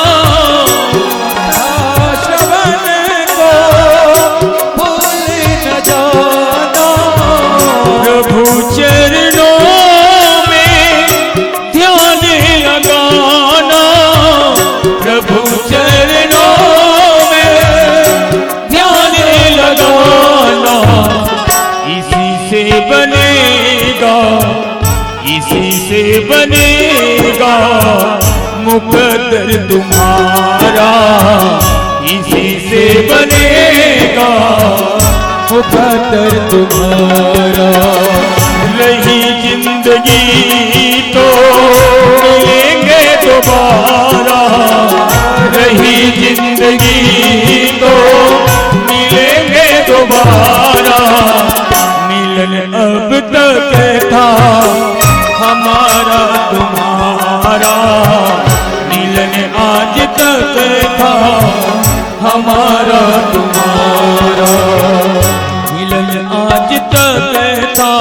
कथा श्रवण को भूल न जाना। प्रभु चरणों इसी से बनेगा मुकद्दर तुम्हारा, इसी से बनेगा मुकद्दर तुम्हारा। रही जिंदगी तो मिलेंगे दोबारा, रही जिंदगी तो मिलेंगे दोबारा। मिलन अब तक था हमारा तुम्हारा, मिलन आज तक था हमारा तुम्हारा, मिलन आज तक था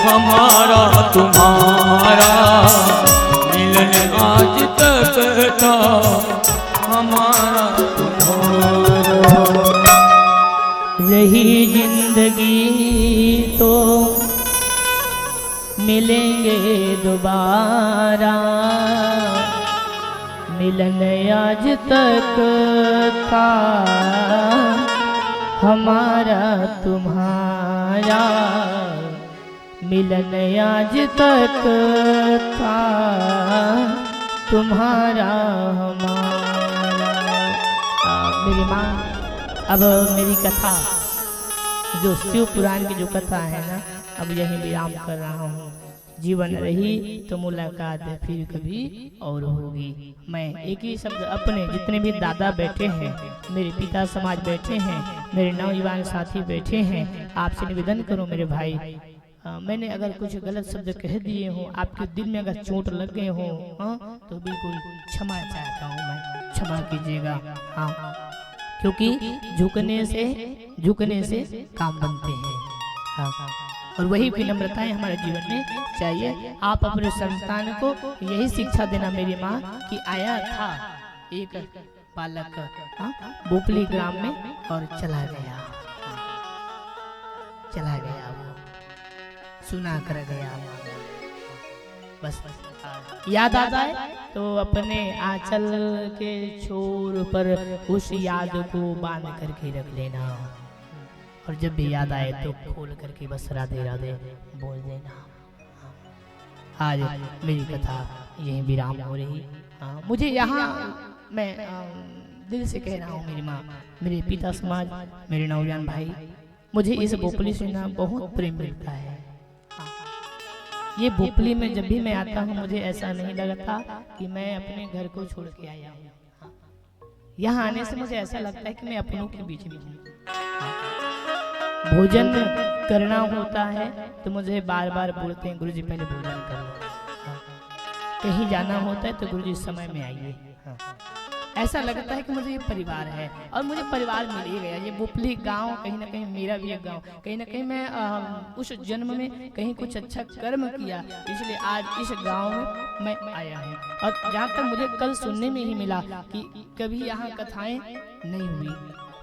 हमारा तुम्हारा, मिलन आज तक था हमारा तुम्हारा। रही जिंदगी तो मिलेंगे दोबारा, मिलन आज तक था हमारा तुम्हारा, मिलन आज तक था तुम्हारा हमारा। मेरी माँ, अब मेरी कथा जो शिव पुराण की जो कथा है ना, अब यही विराम कर रहा हूँ। जीवन रही तो मुलाकात फिर कभी और होगी। मैं एक ही शब्द, अपने जितने भी दादा बैठे हैं, मेरे पिता समाज बैठे हैं, मेरे नौजवान साथी बैठे हैं, आपसे निवेदन करूं मेरे भाई, मैंने अगर कुछ गलत शब्द कह दिए हों, आपके दिल में अगर चोट लग गए हों, तो बिल्कुल क्षमा चाहता हूँ मैं, क्षमा कीजिएगा। हाँ, क्योंकि झुकने से काम बनते हैं। हाँ, और वही विनम्रताएं हमारे जीवन में चाहिए। आप अपने संतान को यही शिक्षा देना मेरी माँ, कि आया था एक बालक बोपली ग्राम में और चला गया वो, सुना कर गया। बस याद आ जाए तो अपने आंचल के छोर पर उस याद को बांध करके रख लेना, और जब भी याद आए तो खोल करके बस राधे राधे बोल देना। आज मेरी कथा यही विराम हो रही। मुझे यहाँ मैं दिल से कह रहा हूँ मेरी माँ, मेरे पिता समाज, मेरे नौजवान भाई, मुझे इस बोपली से ना बहुत प्रेम मिलता है। ये बोपली में जब भी मैं आता हूँ, मुझे ऐसा नहीं लगता कि मैं अपने घर को छोड़ के आया हूँ। यहाँ आने से मुझे ऐसा लगता है कि मैं अपनों के बीच में हूँ। भोजन करना होता है तो मुझे बार बार बोलते हैं, गुरुजी पहले भोजन करो। कहीं जाना होता है तो गुरुजी समय में आइए। ऐसा लगता है कि मुझे ये परिवार है और मुझे परिवार मिल ही गया। ये बुपली गांव कहीं ना कहीं मेरा भी एक गांव, कहीं ना कहीं मैं उस जन्म में कहीं कुछ अच्छा कर्म किया, इसलिए आज इस गांव में मैं आया हूँ। और जहाँ तक मुझे कल सुनने में ही मिला कि कभी यहाँ कथाएं नहीं हुई,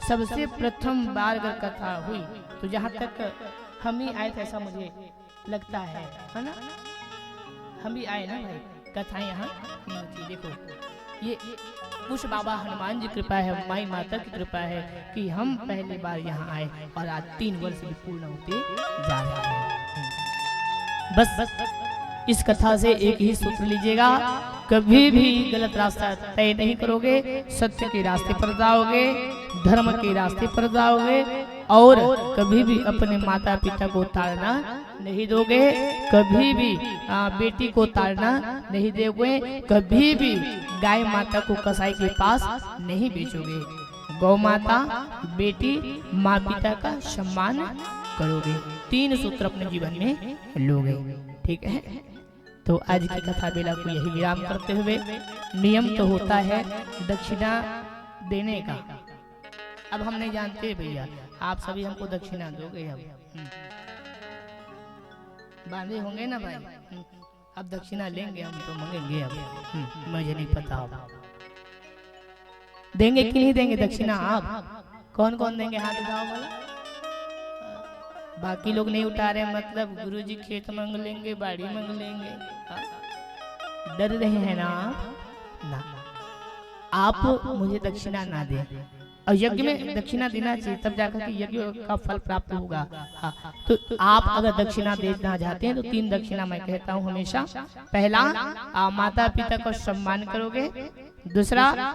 सबसे प्रथम बार अगर कथा हुई तो जहाँ तक हम ही आए थे ऐसा मुझे लगता है ना। हम भी आए ना भाई, कथाएं यहाँ नहीं होती। देखो ये कुछ बाबा हनुमान जी कृपा है, माई माता की कृपा है कि हम पहली बार यहाँ आए और आज 3 वर्ष भी पूर्ण होते जा रहे हैं। बस इस कथा से एक ही सूत्र लीजिएगा, कभी भी गलत रास्ता तय नहीं करोगे, सत्य के रास्ते पर जाओगे, धर्म के रास्ते पर जाओगे और कभी भी अपने माता पिता को ताड़ना नहीं दोगे, कभी भी बेटी को ताड़ना नहीं दोगे, कभी भी गाय माता को कसाई के पास नहीं बेचोगे, गौ माता बेटी माँ पिता का सम्मान करोगे। 3 सूत्र अपने जीवन में लोगे, ठीक है। तो आज की कथा बेला को यही विराम करते हुए, नियम तो होता है दक्षिणा देने का। अब हम नहीं जानते भैया, आप सभी हमको दक्षिणा दोगे। अब बांधे होंगे ना भाई, अब दक्षिणा लेंगे हम तो मांगेंगे। अब मुझे नहीं पता अब देंगे कि नहीं देंगे दक्षिणा। आप कौन कौन देंगे, हाथ उठाओ बोला। बाकी लोग नहीं उठा रहे, मतलब गुरुजी खेत मांग लेंगे, बाड़ी मांग लेंगे। डर रहे हैं ना ना, आप मुझे दक्षिणा ना दें। और यज्ञ में दक्षिणा देना चाहिए, तब जाकर के यज्ञ का फल प्राप्त होगा। हाँ, तो आप अगर दक्षिणा देना चाहते हैं तो 3 दक्षिणा मैं कहता हूँ हमेशा। पहला, माता पिता का सम्मान करोगे। दूसरा,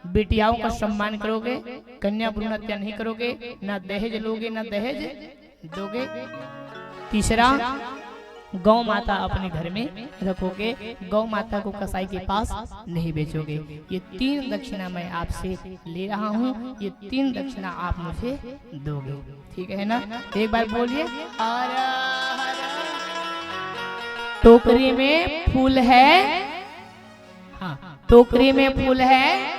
बेटियाओं का सम्मान करोगे, कन्या भ्रूण हत्या नहीं करोगे, ना दहेज लोगे ना दहेज दोगे। तीसरा, गौ माता अपने घर में रखोगे, गौ माता को कसाई के पास नहीं बेचोगे। ये 3 दक्षिणा मैं आपसे ले रहा हूँ, ये 3 दक्षिणा आप मुझे दोगे, ठीक है ना। एक बार बोलिए, हर हर। टोकरी में फूल है, हाँ टोकरी में फूल है,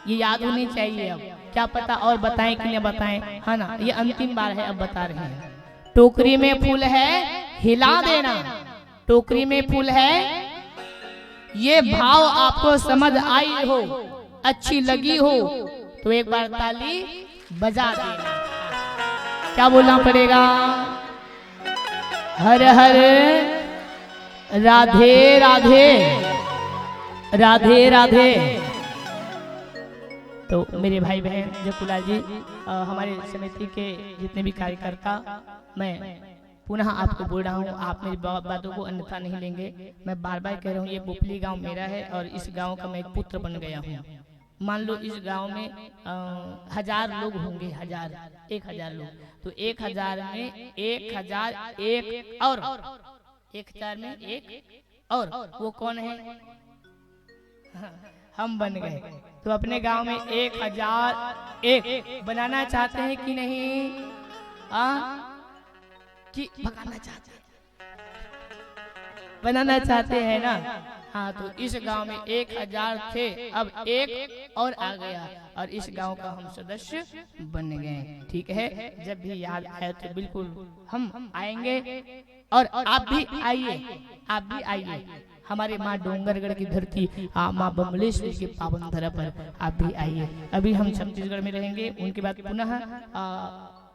ये याद होनी चाहिए। अब क्या पता और बताएं कि नहीं बताएं, है ना, ये अंतिम बार है, अब बता रहे हैं। टोकरी में फूल है, हिला देना। टोकरी में फूल है, ये भाव आपको समझ आई हो, अच्छी लगी हो तो एक बार ताली बजा देना। क्या बोलना पड़ेगा, हर हर राधे राधे राधे राधे। तो मेरे भाई बहन जयपुलाल जी, हमारे समिति के जितने भी कार्यकर्ता, मैं पुनः आपको बोल रहा हूँ, आप मेरी बातों को अन्यथा नहीं लेंगे। मैं बार बार कह रहा हूँ, ये बुपली गांव मेरा है और इस गांव का मैं एक पुत्र बन गया हूँ। मान लो इस गांव में 1000 लोग होंगे, 1000 लोग, तो 1000 में 1001 और 1000 में 1 और वो कौन है, हम बन गए। तो अपने गांव में 1001 बनाना चाहते हैं कि नहीं, कि भगाना चाहते हैं, बनाना चाहते हैं ना। हाँ, तो इस गांव में 1000 थे, अब 1 और आ गया और इस गांव का हम सदस्य बन गए, ठीक है। जब भी याद आए तो बिल्कुल हम आएंगे और आप भी आइए, आप भी आइए। हमारे माँ डोंगरगढ़ की धरती, माँ बमलेश्वरी के पावन धरा पर आप भी आइए। अभी हम छत्तीसगढ़ में रहेंगे, उनके बाद पुनः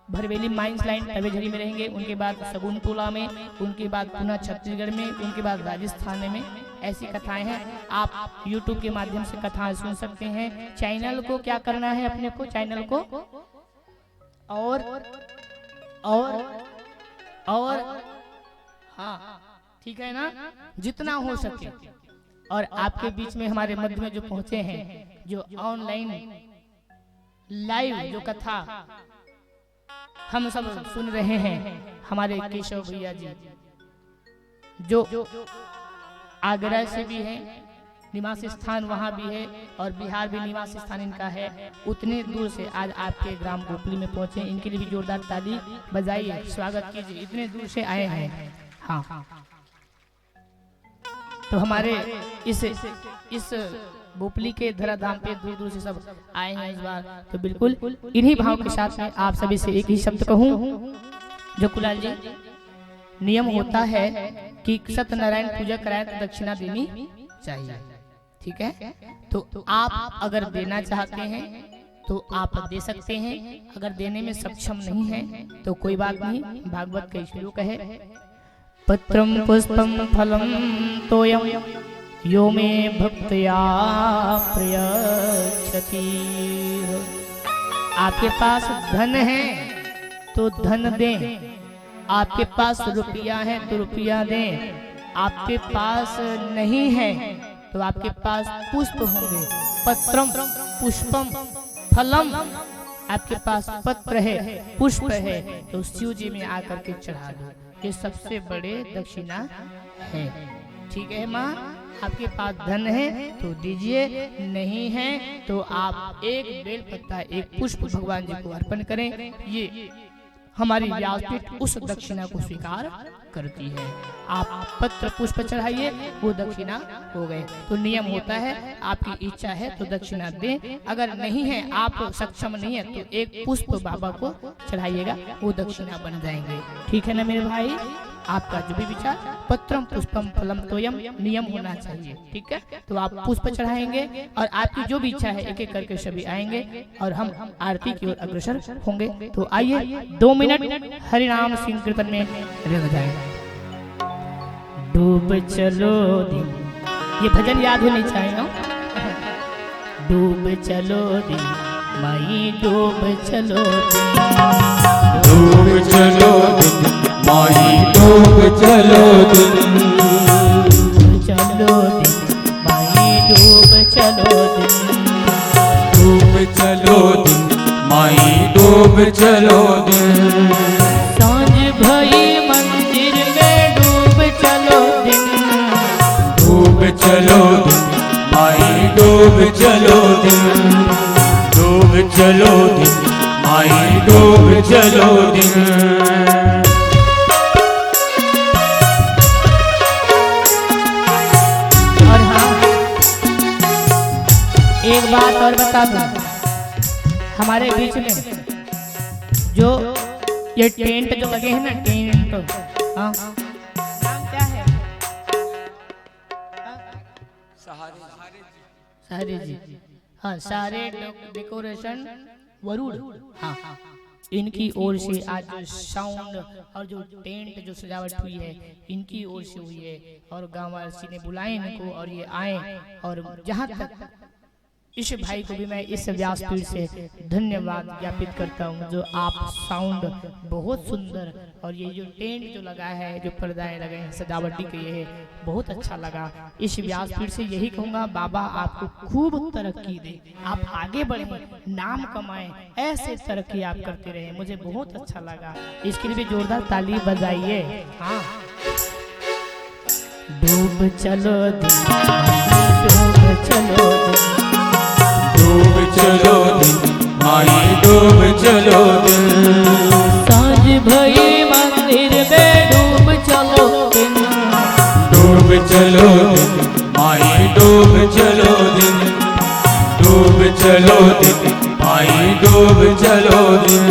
भरवेली माइंस लाइन तवेझरी में रहेंगे, उनके बाद सगुनटोला में, उनके बाद पुनः छत्तीसगढ़ में, उनके बाद राजस्थान में। ऐसी कथाएं हैं, आप YouTube के माध्यम से कथाएं सुन सकते हैं। चैनल को क्या करना है, अपने को चैनल को और हाँ ठीक है ना, जितना हो सके। और आपके बीच में हमारे मध्य में जो पहुंचे हैं, जो ऑनलाइन लाइव जो कथा हम सब सुन रहे हैं, हमारे केशव भैया जी जो आगरा से भी है, निवास स्थान वहाँ भी है और बिहार भी निवास स्थान इनका है। उतने दूर से आज आपके ग्राम गोपली में पहुंचे, इनके लिए भी जोरदार ताली बजाइए, स्वागत कीजिए, इतने दूर से आए हैं। हाँ, तो हमारे इस भोपली के धराधाम पे दूर दूर से सब आए हैं इस बार, तो बिल्कुल इन्हीं भाव के साथ में आप सभी से एक ही शब्द कहूँ जो कुलाल जी, नियम होता है कि सत्यनारायण पूजा कराए तो दक्षिणा देनी चाहिए, ठीक है। तो आप अगर देना चाहते हैं तो आप दे सकते हैं, अगर देने में सक्षम नहीं है तो कोई बात नहीं। भागवत का श्लोक है, पत्रम पुष्पम फलम तोयम यो मे भक्त्या प्रयच्छति। आपके पास धन है तो धन दें, आपके पास रुपया है तो रुपया दें, आपके पास नहीं है तो आपके पास पुष्प होंगे, पत्रम पुष्पम फलम, आपके पास पत्र है पुष्प है तो शिव जी में आकर के चढ़ा दो, ये सबसे बड़े दक्षिणा है, ठीक है माँ। आपके पास धन है तो दीजिए, नहीं है तो आप एक बेल पत्ता एक पुष्प भगवान जी को अर्पण करें, ये हमारी व्यासपीठ उस दक्षिणा को स्वीकार करती है। आप पत्र पुष्प चढ़ाइए, वो दक्षिणा हो गए। तो नियम होता है आपकी इच्छा है तो दक्षिणा दें, अगर नहीं है आप सक्षम नहीं है तो एक पुष्प बाबा को चढ़ाइएगा, वो दक्षिणा बन जाएंगे, ठीक है ना मेरे भाई। आपका जो भी विचार, पत्रम पुष्पम फलम तोयम नियम होना चाहिए, ठीक है। तो आप पुष्प चढ़ाएंगे और आपकी जो भी इच्छा है एक एक करके सभी आएंगे और हम आरती की ओर अग्रसर होंगे। तो आइए 2 मिनट हरिनाम सिंह कीर्तन में रह जाए। डूब चलो दिन, ये भजन याद होनी चाहिए ना। डूब चलो दिन माई डूब चलो दिन, डूब चलो दिन माही डूब चलो दिन, चलो दिन माई डूब चलो दिन, डूब चलो दिन माही डूब चलो दिन, सांझ भई मंदिर में डूब चलो दिन, डूब चलो दिन माही डूब चलो दिन, डूब चलो दिन माही डूब चलो दिन। एक बात और बता दूं, हमारे बीच में जो ये टेंट जो लगे हैं ना, टेंट, हाँ नाम क्या है? सहारे जी, हाँ सारे डेकोरेशन वरुण, हाँ इनकी ओर से आज जो साउंड और जो टेंट जो सजावट हुई है इनकी ओर से हुई है, और गांव वासी ने बुलाए इनको और ये आए। और जहाँ तक इस भाई को भी मैं इस व्यासपीठ से धन्यवाद ज्ञापित करता हूँ, जो आप साउंड बहुत सुंदर और ये जो टेंट जो लगा है, जो पर्दाएं लगे हैं सजावटी के, ये बहुत अच्छा लगा। इस व्यासपीठ से यही कहूँगा, बाबा आपको खूब तरक्की दे, आप आगे बढ़े, नाम कमाएं, ऐसे तरक्की आप करते रहे, मुझे बहुत अच्छा लगा। इसके लिए भी जोरदार ताली बजाइए। हाँ डूब चलो दिन, डूब चलो दिन, डूब चलो दिन माही डूब चलो दिन, सांझ भई मंदिर में डूब चलो दिन, डूब चलो दिन माही डूब चलो दिन, डूब चलो दिन माही डूब चलो दिन।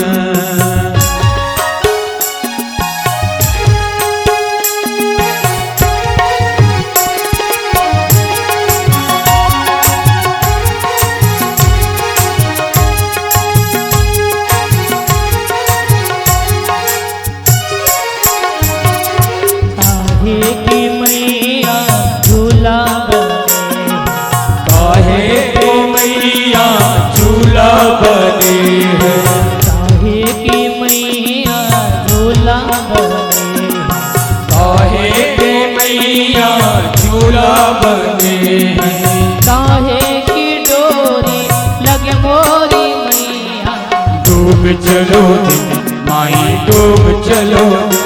डूब चलो दिन माही डूब चलो दिन,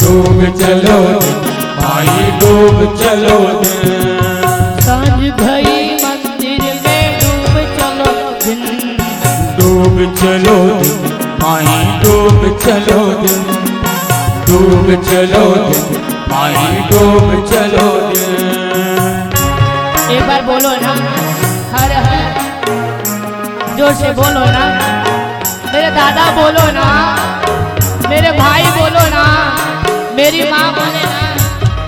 डूब चलो दिन माही डूब चलो दिन, सांझ भई मंदिर में डूब चलो दिन, डूब चलो दिन माही डूब चलो दिन, डूब चलो दिन माही डूब चलो दिन। एक बार बोलो ना। जोर से बोलो ना, मेरे दादा बोलो ना, मेरे भाई बोलो ना, मेरी माँ बोले ना,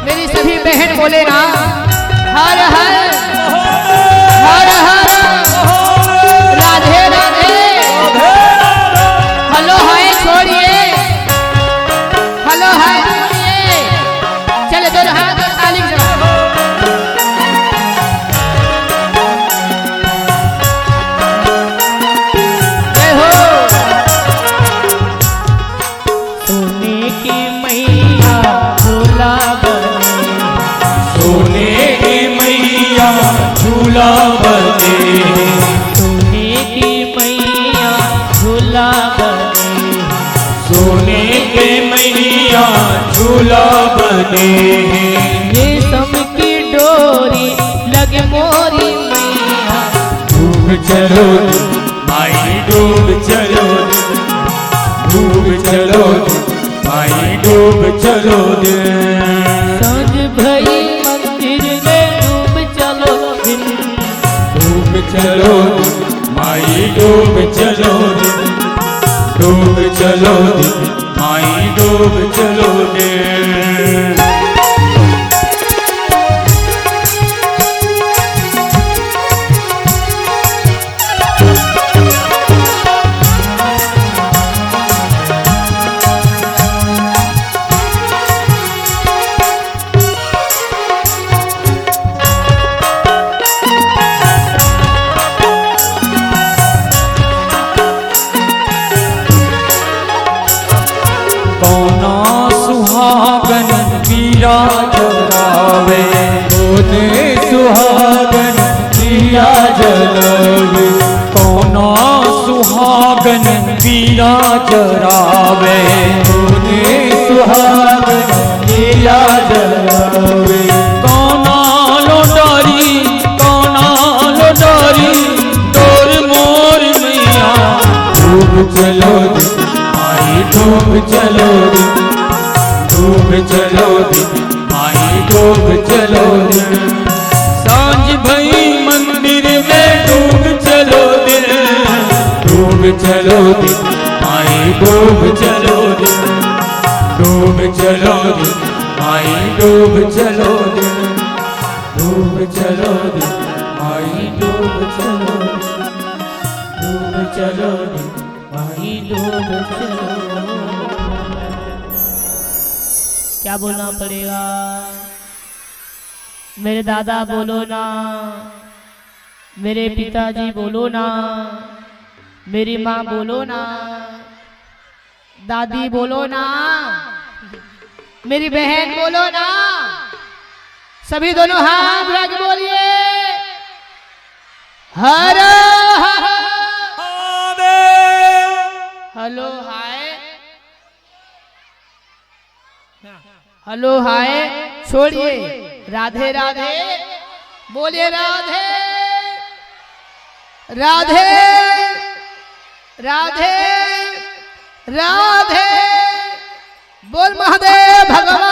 मेरी सभी बहन बोले ना, हर हर हर हर राधे राधे। हेलो हाय छोड़िए, हेलो हाय छोड़िए, चले दोनों हाथ ताली से। जय हो। सोने की मैया झूला बने, सोने की मैया झूला बने, सोने की मैया झूला बने, सोने के मैया झूला बने। रेशम की डोरी लगे मोरी मैया, डूब चलो माई डूब चलो, डूब चलो माई डूब चलो दे। सांझ भई मंदिर में डूब चलो दिन, डूब चलो माई डूब चलो दे, डूब चलो माई डूब चलो दे। कौना सुहागन पीरा जलावे, कौने सुहागन पीरा जलावे, कौना सुहागन पीरा जरावे, कौने सुहागन पीरा जलावे। कौना लोटारी तोर मोर मैया, डूब चलो माई डूब चलो दे, डूब चलो दे माई डूब चलो दे। सांझ भई मंदिर में डूब चलो दे, डूब चलो दे माई डूब चलो दे, डूब चलो दे माई डूब चलो दे, डूब चलो दे माई डूब चलो दे, डूब चलो दे माई डूब चलो। क्या बोलना पड़ेगा? मेरे दादा बोलो ना, मेरे पिताजी बोलो ना, मेरी माँ बोलो ना, दादी बोलो ना, मेरी बहन बोलो ना, सभी दोनों हाथ उठा के बोलिए हर हेलो हाय, हेलो हाय छोड़िए, राधे राधे बोलिए, राधे राधे राधे राधे बोल महादेव भगवान।